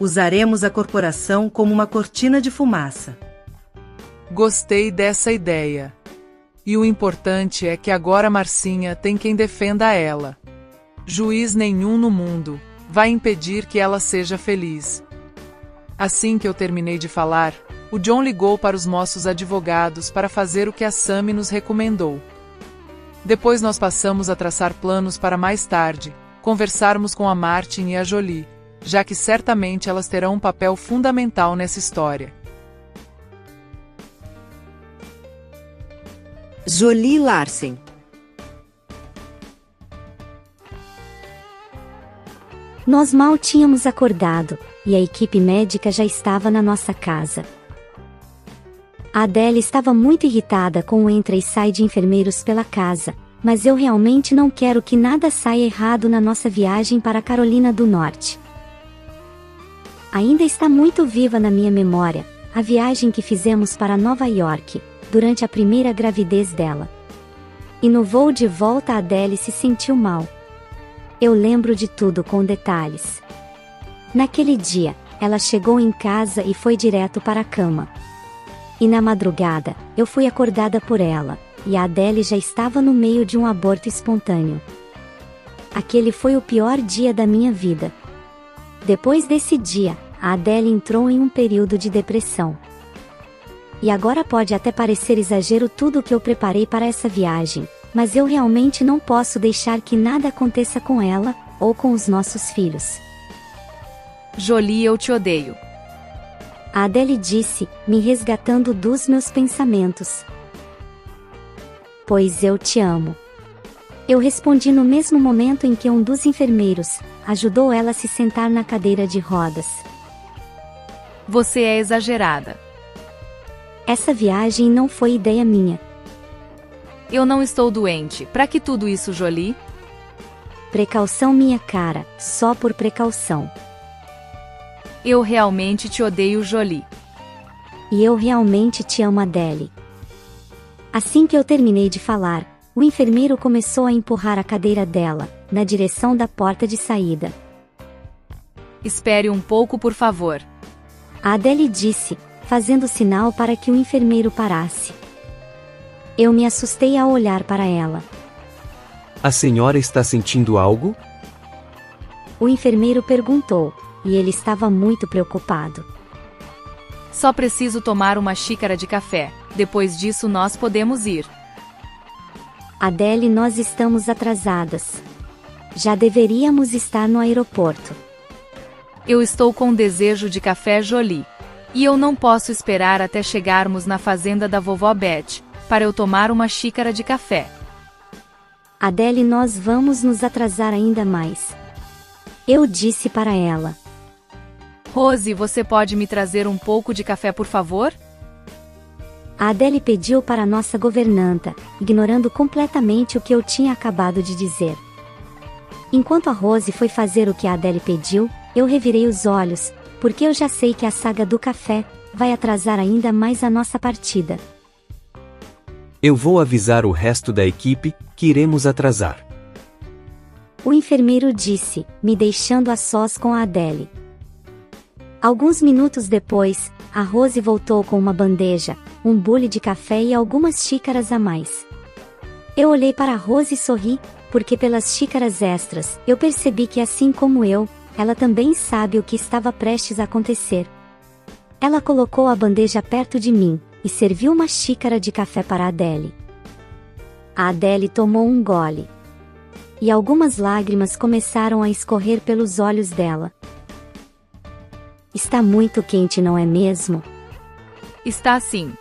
Usaremos a corporação como uma cortina de fumaça. Gostei dessa ideia. E o importante é que agora Marcinha tem quem defenda ela. Juiz nenhum no mundo vai impedir que ela seja feliz. Assim que eu terminei de falar, o John ligou para os nossos advogados para fazer o que a Sammy nos recomendou. Depois nós passamos a traçar planos para mais tarde, conversarmos com a Martin e a Jolie, já que certamente elas terão um papel fundamental nessa história. Jolie Larsen. Nós mal tínhamos acordado, e a equipe médica já estava na nossa casa. A Adele estava muito irritada com o entra e sai de enfermeiros pela casa, mas eu realmente não quero que nada saia errado na nossa viagem para a Carolina do Norte. Ainda está muito viva na minha memória, a viagem que fizemos para Nova York, durante a primeira gravidez dela. E no voo de volta a Adele se sentiu mal. Eu lembro de tudo com detalhes. Naquele dia, ela chegou em casa e foi direto para a cama. E na madrugada, eu fui acordada por ela, e a Adele já estava no meio de um aborto espontâneo. Aquele foi o pior dia da minha vida. Depois desse dia, a Adele entrou em um período de depressão. E agora pode até parecer exagero tudo o que eu preparei para essa viagem, mas eu realmente não posso deixar que nada aconteça com ela, ou com os nossos filhos. Jolie, eu te odeio. A Adele disse, me resgatando dos meus pensamentos. Pois eu te amo. Eu respondi no mesmo momento em que um dos enfermeiros ajudou ela a se sentar na cadeira de rodas. Você é exagerada. Essa viagem não foi ideia minha. Eu não estou doente. Para que tudo isso, Jolie? Precaução, minha cara, só por precaução. Eu realmente te odeio, Jolie. E eu realmente te amo, Adele. Assim que eu terminei de falar, o enfermeiro começou a empurrar a cadeira dela, na direção da porta de saída. Espere um pouco, por favor. A Adele disse, fazendo sinal para que o enfermeiro parasse. Eu me assustei ao olhar para ela. A senhora está sentindo algo? O enfermeiro perguntou, e ele estava muito preocupado. Só preciso tomar uma xícara de café. Depois disso nós podemos ir. Adele, nós estamos atrasadas. Já deveríamos estar no aeroporto. Eu estou com desejo de café, Jolie. E eu não posso esperar até chegarmos na fazenda da vovó Beth, para eu tomar uma xícara de café. Adele, nós vamos nos atrasar ainda mais. Eu disse para ela. Rose, você pode me trazer um pouco de café, por favor? A Adele pediu para nossa governanta, ignorando completamente o que eu tinha acabado de dizer. Enquanto a Rose foi fazer o que a Adele pediu, eu revirei os olhos, porque eu já sei que a saga do café vai atrasar ainda mais a nossa partida. Eu vou avisar o resto da equipe que iremos atrasar. O enfermeiro disse, me deixando a sós com a Adele. Alguns minutos depois, a Rose voltou com uma bandeja, um bule de café e algumas xícaras a mais. Eu olhei para a Rose e sorri, porque pelas xícaras extras, eu percebi que assim como eu, ela também sabe o que estava prestes a acontecer. Ela colocou a bandeja perto de mim, e serviu uma xícara de café para a Adele. A Adele tomou um gole. E algumas lágrimas começaram a escorrer pelos olhos dela. Está muito quente, não é mesmo? Está sim.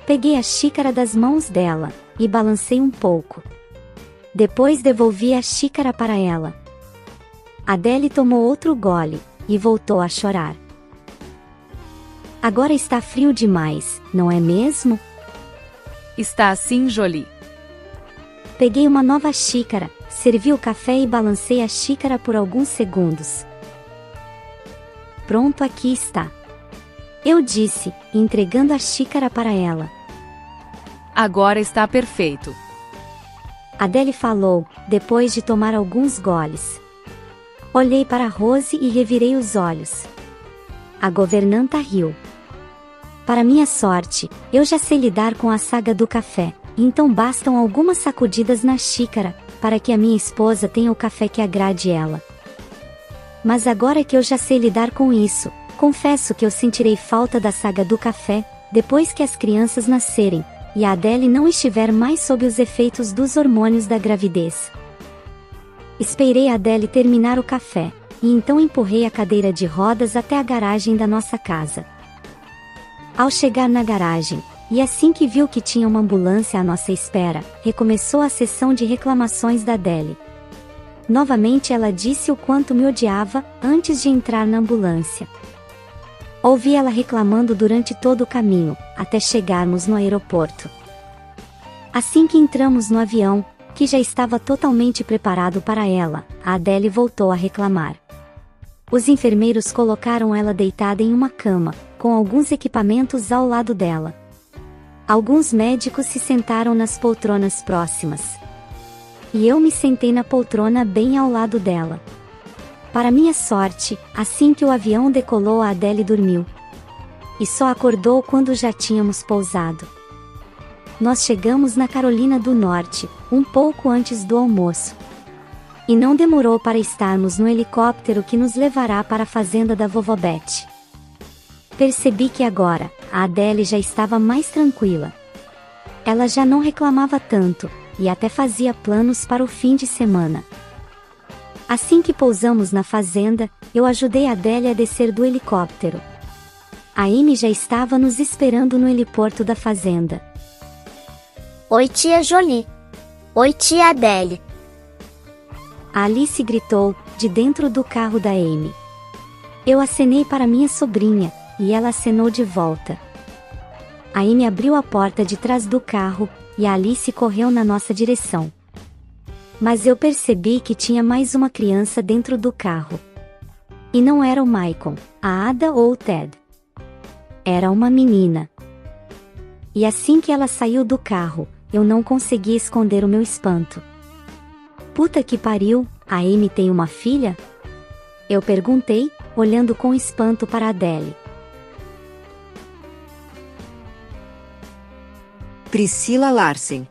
Peguei a xícara das mãos dela e balancei um pouco. Depois devolvi a xícara para ela. Adele tomou outro gole e voltou a chorar. Agora está frio demais, não é mesmo? Está sim, Jolie. Peguei uma nova xícara, servi o café e balancei a xícara por alguns segundos. Pronto, aqui está. Eu disse, entregando a xícara para ela. Agora está perfeito. Adele falou, depois de tomar alguns goles. Olhei para Rose e revirei os olhos. A governanta riu. Para minha sorte, eu já sei lidar com a saga do café, então bastam algumas sacudidas na xícara, para que a minha esposa tenha o café que agrade ela. Mas agora que eu já sei lidar com isso, confesso que eu sentirei falta da saga do café, depois que as crianças nascerem, e a Adele não estiver mais sob os efeitos dos hormônios da gravidez. Esperei a Adele terminar o café, e então empurrei a cadeira de rodas até a garagem da nossa casa. Ao chegar na garagem, e assim que viu que tinha uma ambulância à nossa espera, recomeçou a sessão de reclamações da Adele. Novamente ela disse o quanto me odiava, antes de entrar na ambulância. Ouvi ela reclamando durante todo o caminho, até chegarmos no aeroporto. Assim que entramos no avião, que já estava totalmente preparado para ela, a Adele voltou a reclamar. Os enfermeiros colocaram ela deitada em uma cama, com alguns equipamentos ao lado dela. Alguns médicos se sentaram nas poltronas próximas. E eu me sentei na poltrona bem ao lado dela. Para minha sorte, assim que o avião decolou, a Adele dormiu. E só acordou quando já tínhamos pousado. Nós chegamos na Carolina do Norte, um pouco antes do almoço. E não demorou para estarmos no helicóptero que nos levará para a fazenda da vovó Beth. Percebi que agora, a Adele já estava mais tranquila. Ela já não reclamava tanto, e até fazia planos para o fim de semana. Assim que pousamos na fazenda, eu ajudei a Adele a descer do helicóptero. A Amy já estava nos esperando no heliporto da fazenda. Oi, tia Jolie. Oi, tia Adele. A Alice gritou, de dentro do carro da Amy. Eu acenei para minha sobrinha, e ela acenou de volta. A Amy abriu a porta de trás do carro, e a Alice correu na nossa direção. Mas eu percebi que tinha mais uma criança dentro do carro. E não era o Maicon, a Ada ou o Ted. Era uma menina. E assim que ela saiu do carro, eu não consegui esconder o meu espanto. Puta que pariu, a Amy tem uma filha? Eu perguntei, olhando com espanto para a Adele. Priscila Larsen.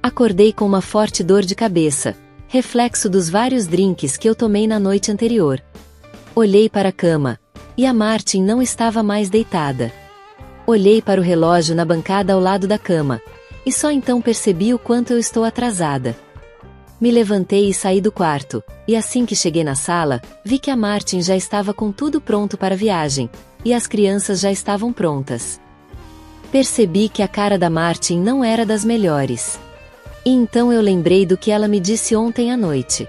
Acordei com uma forte dor de cabeça, reflexo dos vários drinks que eu tomei na noite anterior. Olhei para a cama, e a Martin não estava mais deitada. Olhei para o relógio na bancada ao lado da cama, e só então percebi o quanto eu estou atrasada. Me levantei e saí do quarto, e assim que cheguei na sala, vi que a Martin já estava com tudo pronto para a viagem, e as crianças já estavam prontas. Percebi que a cara da Martin não era das melhores. E então eu lembrei do que ela me disse ontem à noite.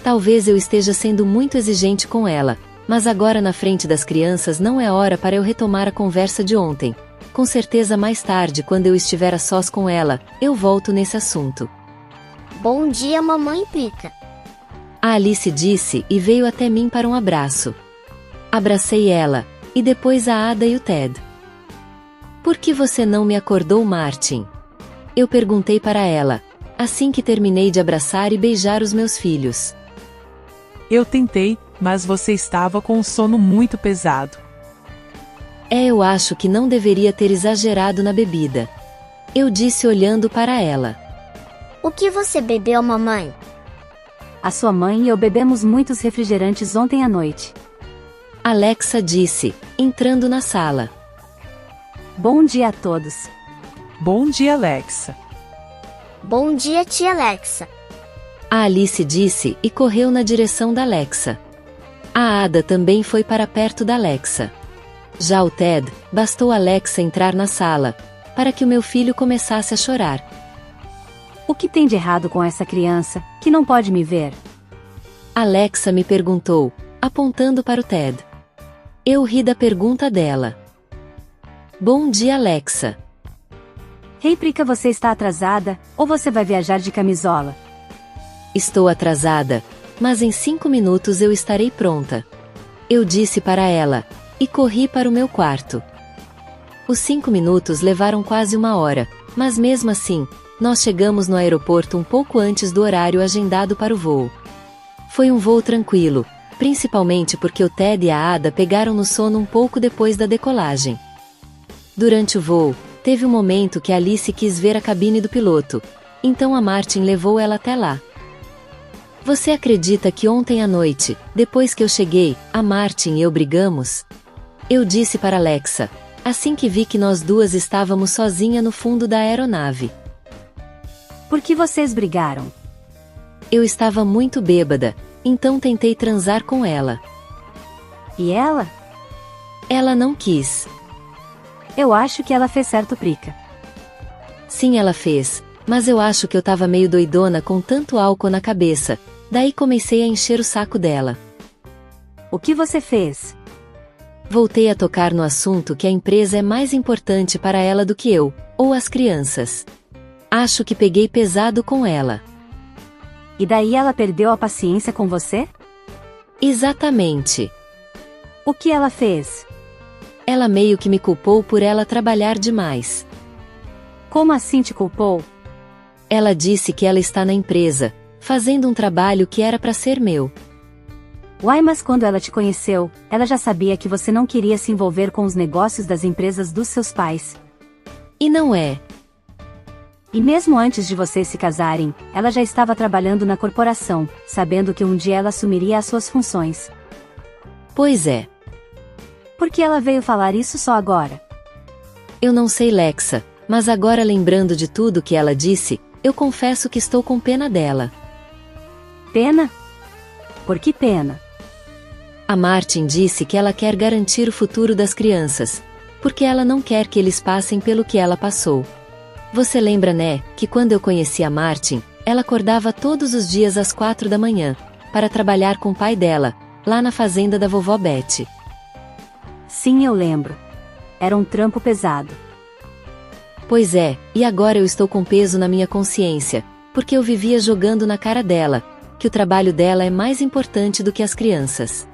Talvez eu esteja sendo muito exigente com ela, mas agora na frente das crianças não é hora para eu retomar a conversa de ontem. Com certeza mais tarde, quando eu estiver a sós com ela, eu volto nesse assunto. Bom dia, mamãe Pica. A Alice disse e veio até mim para um abraço. Abracei ela, e depois a Ada e o Ted. Por que você não me acordou, Martin? Eu perguntei para ela, assim que terminei de abraçar e beijar os meus filhos. Eu tentei, mas você estava com um sono muito pesado. Eu acho que não deveria ter exagerado na bebida. Eu disse olhando para ela. O que você bebeu, mamãe? A sua mãe e eu bebemos muitos refrigerantes ontem à noite. Alexa disse, entrando na sala. Bom dia a todos. Bom dia, Alexa. Bom dia, tia Alexa. A Alice disse e correu na direção da Alexa. A Ada também foi para perto da Alexa. Já o Ted, bastou a Alexa entrar na sala, para que o meu filho começasse a chorar. O que tem de errado com essa criança, que não pode me ver? Alexa me perguntou, apontando para o Ted. Eu ri da pergunta dela. Bom dia, Alexa. Hey, Prica, você está atrasada, ou você vai viajar de camisola? Estou atrasada, mas em 5 minutos eu estarei pronta. Eu disse para ela, e corri para o meu quarto. Os 5 minutos levaram quase 1 hora, mas mesmo assim, nós chegamos no aeroporto um pouco antes do horário agendado para o voo. Foi um voo tranquilo, principalmente porque o Ted e a Ada pegaram no sono um pouco depois da decolagem. Durante o voo, teve um momento que Alice quis ver a cabine do piloto, então a Martin levou ela até lá. Você acredita que ontem à noite, depois que eu cheguei, a Martin e eu brigamos? Eu disse para Alexa, assim que vi que nós duas estávamos sozinhas no fundo da aeronave. Por que vocês brigaram? Eu estava muito bêbada, então tentei transar com ela. E ela? Ela não quis. Eu acho que ela fez certo, Prica. Sim, ela fez, mas eu acho que eu tava meio doidona com tanto álcool na cabeça, daí comecei a encher o saco dela. O que você fez? Voltei a tocar no assunto que a empresa é mais importante para ela do que eu, ou as crianças. Acho que peguei pesado com ela. E daí ela perdeu a paciência com você? Exatamente. O que ela fez? Ela meio que me culpou por ela trabalhar demais. Como assim te culpou? Ela disse que ela está na empresa, fazendo um trabalho que era para ser meu. Uai, mas quando ela te conheceu, ela já sabia que você não queria se envolver com os negócios das empresas dos seus pais. E não é. E mesmo antes de vocês se casarem, ela já estava trabalhando na corporação, sabendo que um dia ela assumiria as suas funções. Pois é. Por que ela veio falar isso só agora? Eu não sei, Lexa, mas agora lembrando de tudo que ela disse, eu confesso que estou com pena dela. Pena? Por que pena? A Martin disse que ela quer garantir o futuro das crianças, porque ela não quer que eles passem pelo que ela passou. Você lembra, né, que quando eu conheci a Martin, ela acordava todos os dias às 4 da manhã, para trabalhar com o pai dela, lá na fazenda da vovó Betty. Sim, eu lembro. Era um trampo pesado. Pois é, e agora eu estou com peso na minha consciência, porque eu vivia jogando na cara dela, que o trabalho dela é mais importante do que as crianças.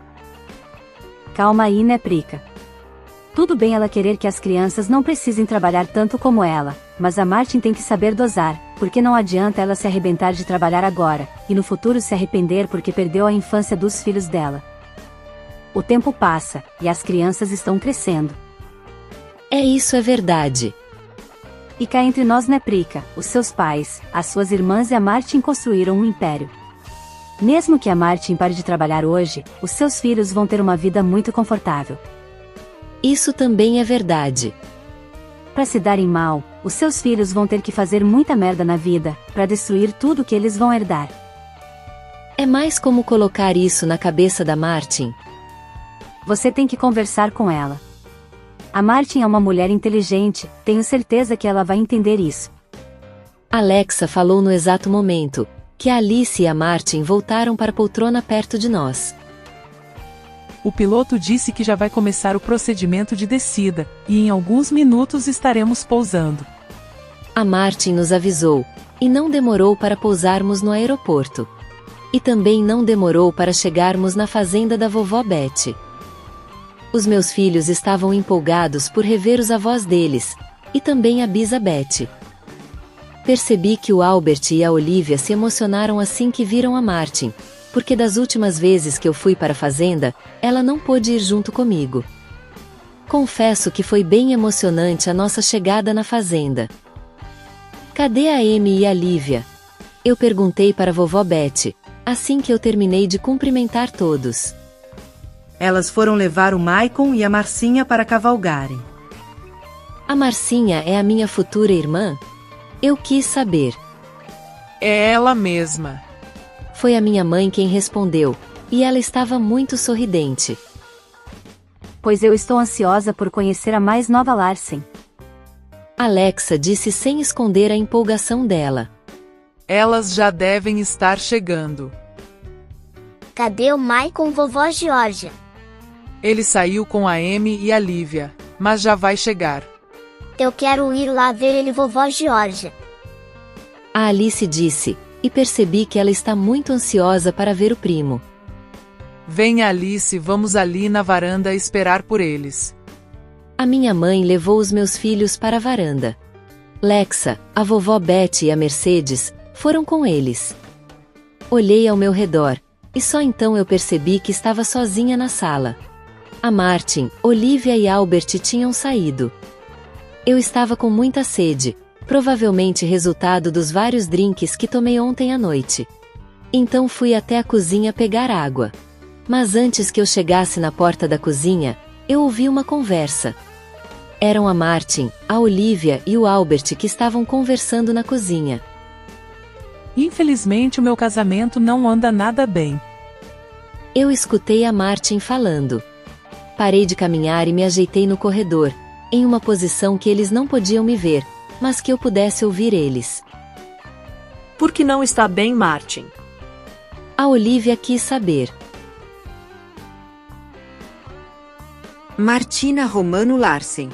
Calma aí, né, Prica? Tudo bem ela querer que as crianças não precisem trabalhar tanto como ela, mas a Martin tem que saber dosar, porque não adianta ela se arrebentar de trabalhar agora, e no futuro se arrepender porque perdeu a infância dos filhos dela. O tempo passa, e as crianças estão crescendo. Isso é verdade. E cá entre nós, né, Prica, os seus pais, as suas irmãs e a Martin construíram um império. Mesmo que a Martin pare de trabalhar hoje, os seus filhos vão ter uma vida muito confortável. Isso também é verdade. Para se darem mal, os seus filhos vão ter que fazer muita merda na vida, para destruir tudo que eles vão herdar. É mais como colocar isso na cabeça da Martin. Você tem que conversar com ela. A Martin é uma mulher inteligente, tenho certeza que ela vai entender isso. Alexa falou no exato momento, que a Alice e a Martin voltaram para a poltrona perto de nós. O piloto disse que já vai começar o procedimento de descida, e em alguns minutos estaremos pousando. A Martin nos avisou, e não demorou para pousarmos no aeroporto. E também não demorou para chegarmos na fazenda da vovó Betty. Os meus filhos estavam empolgados por rever os avós deles, e também a bisa Betty. Percebi que o Albert e a Olivia se emocionaram assim que viram a Martin, porque das últimas vezes que eu fui para a fazenda, ela não pôde ir junto comigo. Confesso que foi bem emocionante a nossa chegada na fazenda. Cadê a Amy e a Lívia? Eu perguntei para a vovó Betty, assim que eu terminei de cumprimentar todos. Elas foram levar o Maicon e a Marcinha para cavalgarem. A Marcinha é a minha futura irmã? Eu quis saber. É ela mesma. Foi a minha mãe quem respondeu, e ela estava muito sorridente. Pois eu estou ansiosa por conhecer a mais nova Larsen. Alexa disse sem esconder a empolgação dela. Elas já devem estar chegando. Cadê o Mai com vovó Georgia? Ele saiu com a Amy e a Lívia, mas já vai chegar. Eu quero ir lá ver ele, vovó Georgia. A Alice disse, e percebi que ela está muito ansiosa para ver o primo. Vem, Alice, vamos ali na varanda esperar por eles. A minha mãe levou os meus filhos para a varanda. Lexa, a vovó Betty e a Mercedes foram com eles. Olhei ao meu redor, e só então eu percebi que estava sozinha na sala. A Martin, Olivia e Albert tinham saído. Eu estava com muita sede, provavelmente resultado dos vários drinks que tomei ontem à noite. Então fui até a cozinha pegar água. Mas antes que eu chegasse na porta da cozinha, eu ouvi uma conversa. Eram a Martin, a Olivia e o Albert que estavam conversando na cozinha. Infelizmente o meu casamento não anda nada bem. Eu escutei a Martin falando. Parei de caminhar e me ajeitei no corredor, em uma posição que eles não podiam me ver, mas que eu pudesse ouvir eles. Por que não está bem, Martin? A Olivia quis saber. Martina Romano Larsen.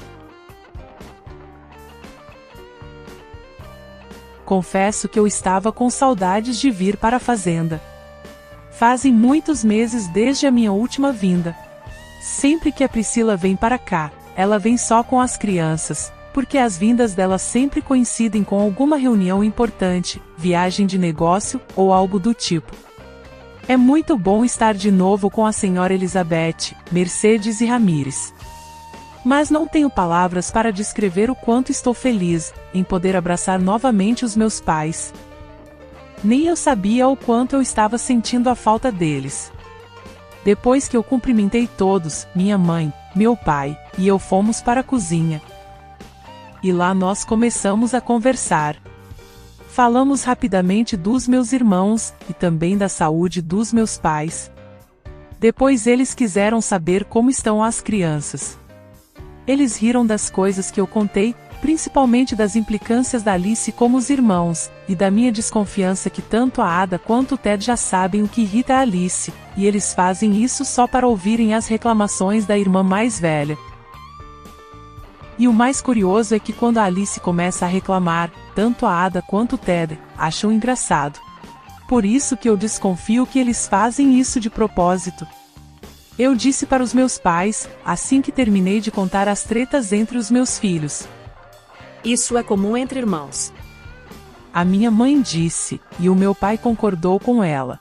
Confesso que eu estava com saudades de vir para a fazenda. Fazem muitos meses desde a minha última vinda. Sempre que a Priscila vem para cá, ela vem só com as crianças, porque as vindas dela sempre coincidem com alguma reunião importante, viagem de negócio ou algo do tipo. É muito bom estar de novo com a senhora Elizabeth, Mercedes e Ramírez. Mas não tenho palavras para descrever o quanto estou feliz em poder abraçar novamente os meus pais. Nem eu sabia o quanto eu estava sentindo a falta deles. Depois que eu cumprimentei todos, minha mãe, meu pai e eu fomos para a cozinha. E lá nós começamos a conversar. Falamos rapidamente dos meus irmãos e também da saúde dos meus pais. Depois eles quiseram saber como estão as crianças. Eles riram das coisas que eu contei, principalmente das implicâncias da Alice com os irmãos, e da minha desconfiança que tanto a Ada quanto o Ted já sabem o que irrita a Alice, e eles fazem isso só para ouvirem as reclamações da irmã mais velha. E o mais curioso é que quando a Alice começa a reclamar, tanto a Ada quanto o Ted acham engraçado. Por isso que eu desconfio que eles fazem isso de propósito. Eu disse para os meus pais, assim que terminei de contar as tretas entre os meus filhos. Isso é comum entre irmãos. A minha mãe disse, e o meu pai concordou com ela.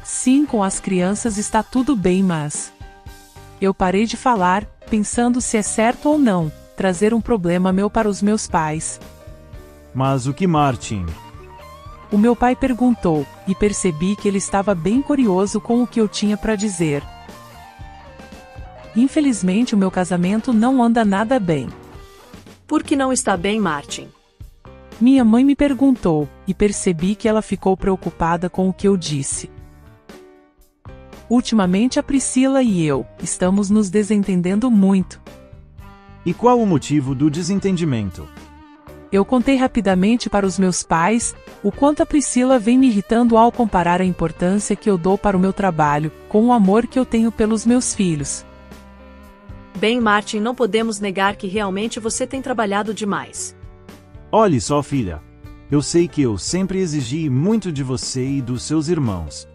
Sim, com as crianças está tudo bem, mas... Eu parei de falar, pensando se é certo ou não, trazer um problema meu para os meus pais. Mas o que, Martin? O meu pai perguntou, e percebi que ele estava bem curioso com o que eu tinha para dizer. Infelizmente o meu casamento não anda nada bem. Por que não está bem, Martin? Minha mãe me perguntou, e percebi que ela ficou preocupada com o que eu disse. Ultimamente a Priscila e eu estamos nos desentendendo muito. E qual o motivo do desentendimento? Eu contei rapidamente para os meus pais o quanto a Priscila vem me irritando ao comparar a importância que eu dou para o meu trabalho com o amor que eu tenho pelos meus filhos. Bem, Martin, não podemos negar que realmente você tem trabalhado demais. Olhe só, filha. Eu sei que eu sempre exigi muito de você e dos seus irmãos.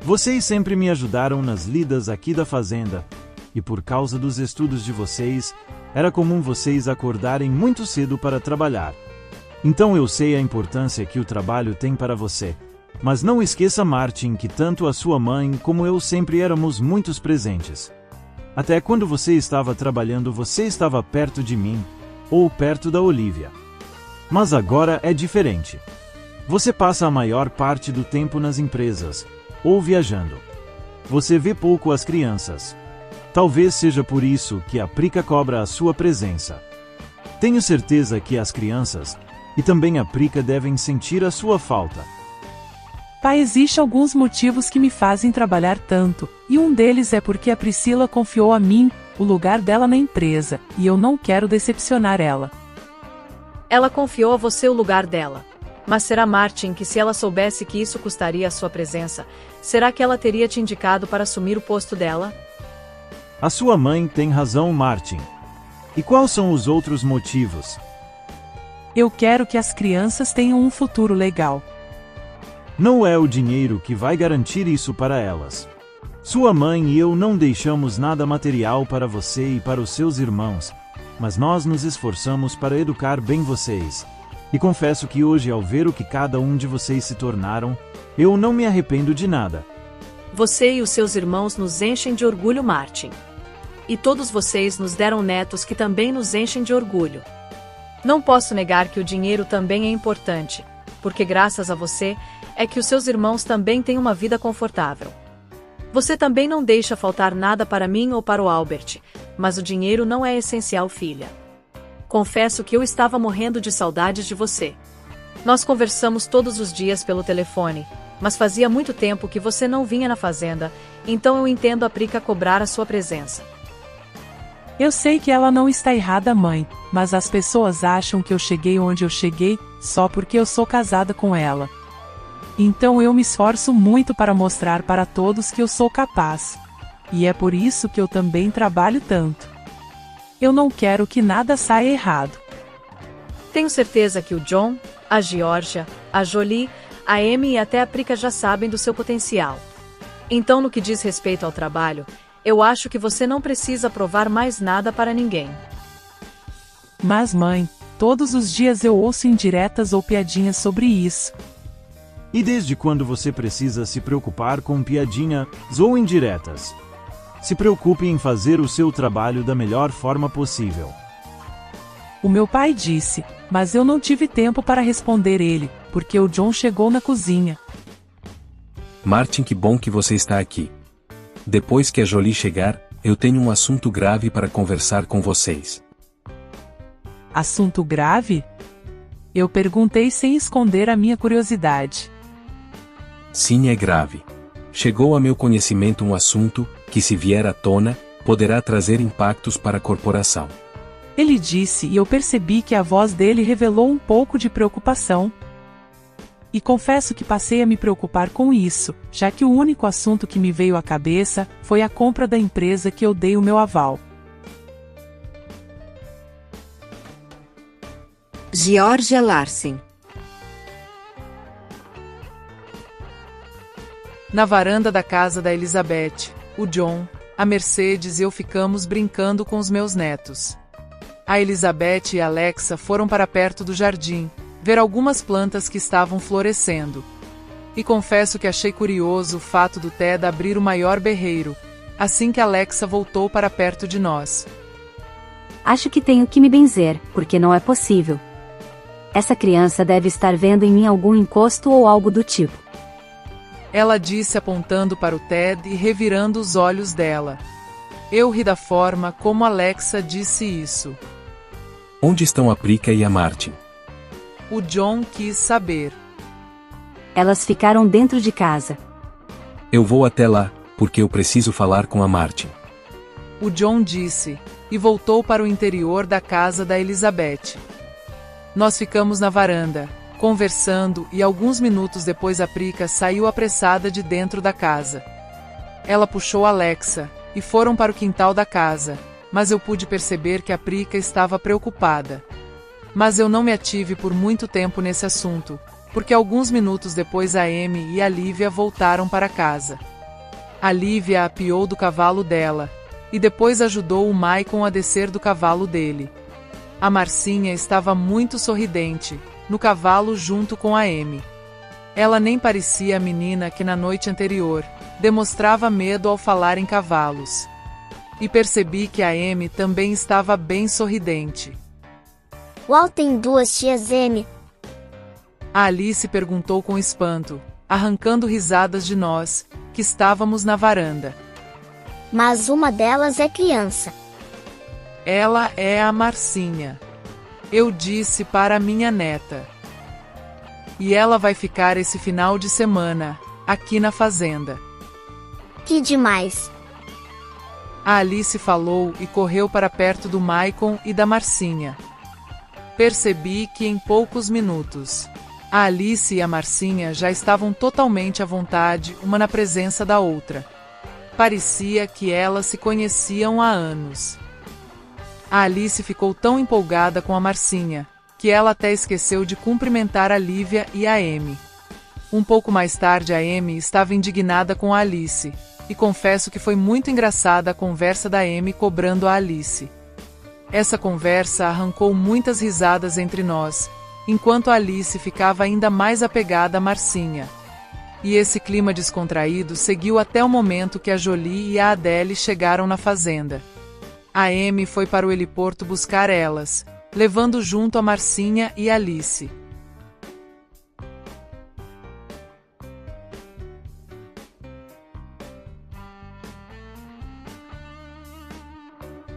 Vocês sempre me ajudaram nas lidas aqui da fazenda, e por causa dos estudos de vocês, era comum vocês acordarem muito cedo para trabalhar. Então eu sei a importância que o trabalho tem para você. Mas não esqueça, Martin, que tanto a sua mãe como eu sempre éramos muito presentes. Até quando você estava trabalhando, você estava perto de mim, ou perto da Olivia. Mas agora é diferente. Você passa a maior parte do tempo nas empresas, ou viajando. Você vê pouco as crianças. Talvez seja por isso que a Prica cobra a sua presença. Tenho certeza que as crianças, e também a Prica, devem sentir a sua falta. Pai, existem alguns motivos que me fazem trabalhar tanto, e um deles é porque a Priscila confiou a mim o lugar dela na empresa, e eu não quero decepcionar ela. Ela confiou a você o lugar dela. Mas será Martin que, se ela soubesse que isso custaria a sua presença, será que ela teria te indicado para assumir o posto dela? A sua mãe tem razão, Martin. E quais são os outros motivos? Eu quero que as crianças tenham um futuro legal. Não é o dinheiro que vai garantir isso para elas. Sua mãe e eu não deixamos nada material para você e para os seus irmãos, mas nós nos esforçamos para educar bem vocês. E confesso que hoje, ao ver o que cada um de vocês se tornaram, eu não me arrependo de nada. Você e os seus irmãos nos enchem de orgulho, Martin. E todos vocês nos deram netos que também nos enchem de orgulho. Não posso negar que o dinheiro também é importante, porque graças a você, é que os seus irmãos também têm uma vida confortável. Você também não deixa faltar nada para mim ou para o Albert, mas o dinheiro não é essencial, filha. Confesso que eu estava morrendo de saudades de você. Nós conversamos todos os dias pelo telefone, mas fazia muito tempo que você não vinha na fazenda, então eu entendo a Prica cobrar a sua presença. Eu sei que ela não está errada, mãe, mas as pessoas acham que eu cheguei onde eu cheguei só porque eu sou casada com ela. Então eu me esforço muito para mostrar para todos que eu sou capaz. E é por isso que eu também trabalho tanto. Eu não quero que nada saia errado. Tenho certeza que o John, a Georgia, a Jolie, a Amy e até a Prica já sabem do seu potencial. Então, no que diz respeito ao trabalho, eu acho que você não precisa provar mais nada para ninguém. Mas, mãe, todos os dias eu ouço indiretas ou piadinhas sobre isso. E desde quando você precisa se preocupar com piadinhas ou indiretas? Se preocupe em fazer o seu trabalho da melhor forma possível. O meu pai disse, mas eu não tive tempo para responder ele, porque o John chegou na cozinha. Martin, que bom que você está aqui. Depois que a Jolie chegar, eu tenho um assunto grave para conversar com vocês. Assunto grave? Eu perguntei sem esconder a minha curiosidade. Sim, é grave. Chegou a meu conhecimento um assunto que, se vier à tona, poderá trazer impactos para a corporação. Ele disse e eu percebi que a voz dele revelou um pouco de preocupação. E confesso que passei a me preocupar com isso, já que o único assunto que me veio à cabeça foi a compra da empresa que eu dei o meu aval. Georgia Larsen. Na varanda da casa da Elizabeth, o John, a Mercedes e eu ficamos brincando com os meus netos. A Elizabeth e a Alexa foram para perto do jardim, ver algumas plantas que estavam florescendo. E confesso que achei curioso o fato do Ted abrir o maior berreiro, assim que Alexa voltou para perto de nós. Acho que tenho que me benzer, porque não é possível. Essa criança deve estar vendo em mim algum encosto ou algo do tipo. Ela disse apontando para o Ted e revirando os olhos dela. Eu ri da forma como Alexa disse isso. Onde estão a Prica e a Martin? O John quis saber. Elas ficaram dentro de casa. Eu vou até lá, porque eu preciso falar com a Martin. O John disse, e voltou para o interior da casa da Elizabeth. Nós ficamos na varanda, conversando, e alguns minutos depois a Prica saiu apressada de dentro da casa. Ela puxou Alexa, e foram para o quintal da casa, mas eu pude perceber que a Prica estava preocupada. Mas eu não me ative por muito tempo nesse assunto, porque alguns minutos depois a Amy e a Lívia voltaram para casa. A Lívia a apiou do cavalo dela, e depois ajudou o Maicon a descer do cavalo dele. A Marcinha estava muito sorridente, no cavalo junto com a Amy. Ela nem parecia a menina que na noite anterior demonstrava medo ao falar em cavalos. E percebi que a Amy também estava bem sorridente. Uau, tem duas tias Amy. A Alice perguntou com espanto, arrancando risadas de nós, que estávamos na varanda. Mas uma delas é criança. Ela é a Marcinha. Eu disse para minha neta. E ela vai ficar esse final de semana, aqui na fazenda. Que demais! A Alice falou e correu para perto do Maicon e da Marcinha. Percebi que em poucos minutos, a Alice e a Marcinha já estavam totalmente à vontade, uma na presença da outra. Parecia que elas se conheciam há anos. A Alice ficou tão empolgada com a Marcinha, que ela até esqueceu de cumprimentar a Lívia e a Amy. Um pouco mais tarde a Amy estava indignada com a Alice, e confesso que foi muito engraçada a conversa da Amy cobrando a Alice. Essa conversa arrancou muitas risadas entre nós, enquanto a Alice ficava ainda mais apegada a Marcinha. E esse clima descontraído seguiu até o momento que a Jolie e a Adele chegaram na fazenda. A Amy foi para o heliporto buscar elas, levando junto a Marcinha e Alice.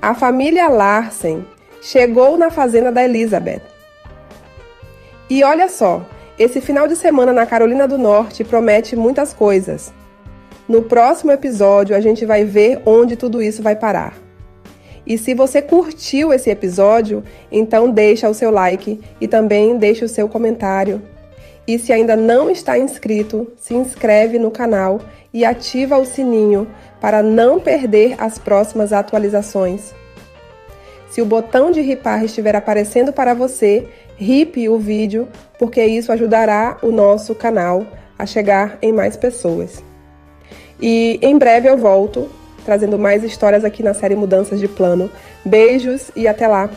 A família Larsen chegou na fazenda da Elizabeth. E olha só, esse final de semana na Carolina do Norte promete muitas coisas. No próximo episódio a gente vai ver onde tudo isso vai parar. E se você curtiu esse episódio, então deixa o seu like e também deixa o seu comentário. E se ainda não está inscrito, se inscreve no canal e ativa o sininho para não perder as próximas atualizações. Se o botão de ripar estiver aparecendo para você, ripe o vídeo, porque isso ajudará o nosso canal a chegar em mais pessoas. E em breve eu volto, trazendo mais histórias aqui na série Mudanças de Plano. Beijos e até lá!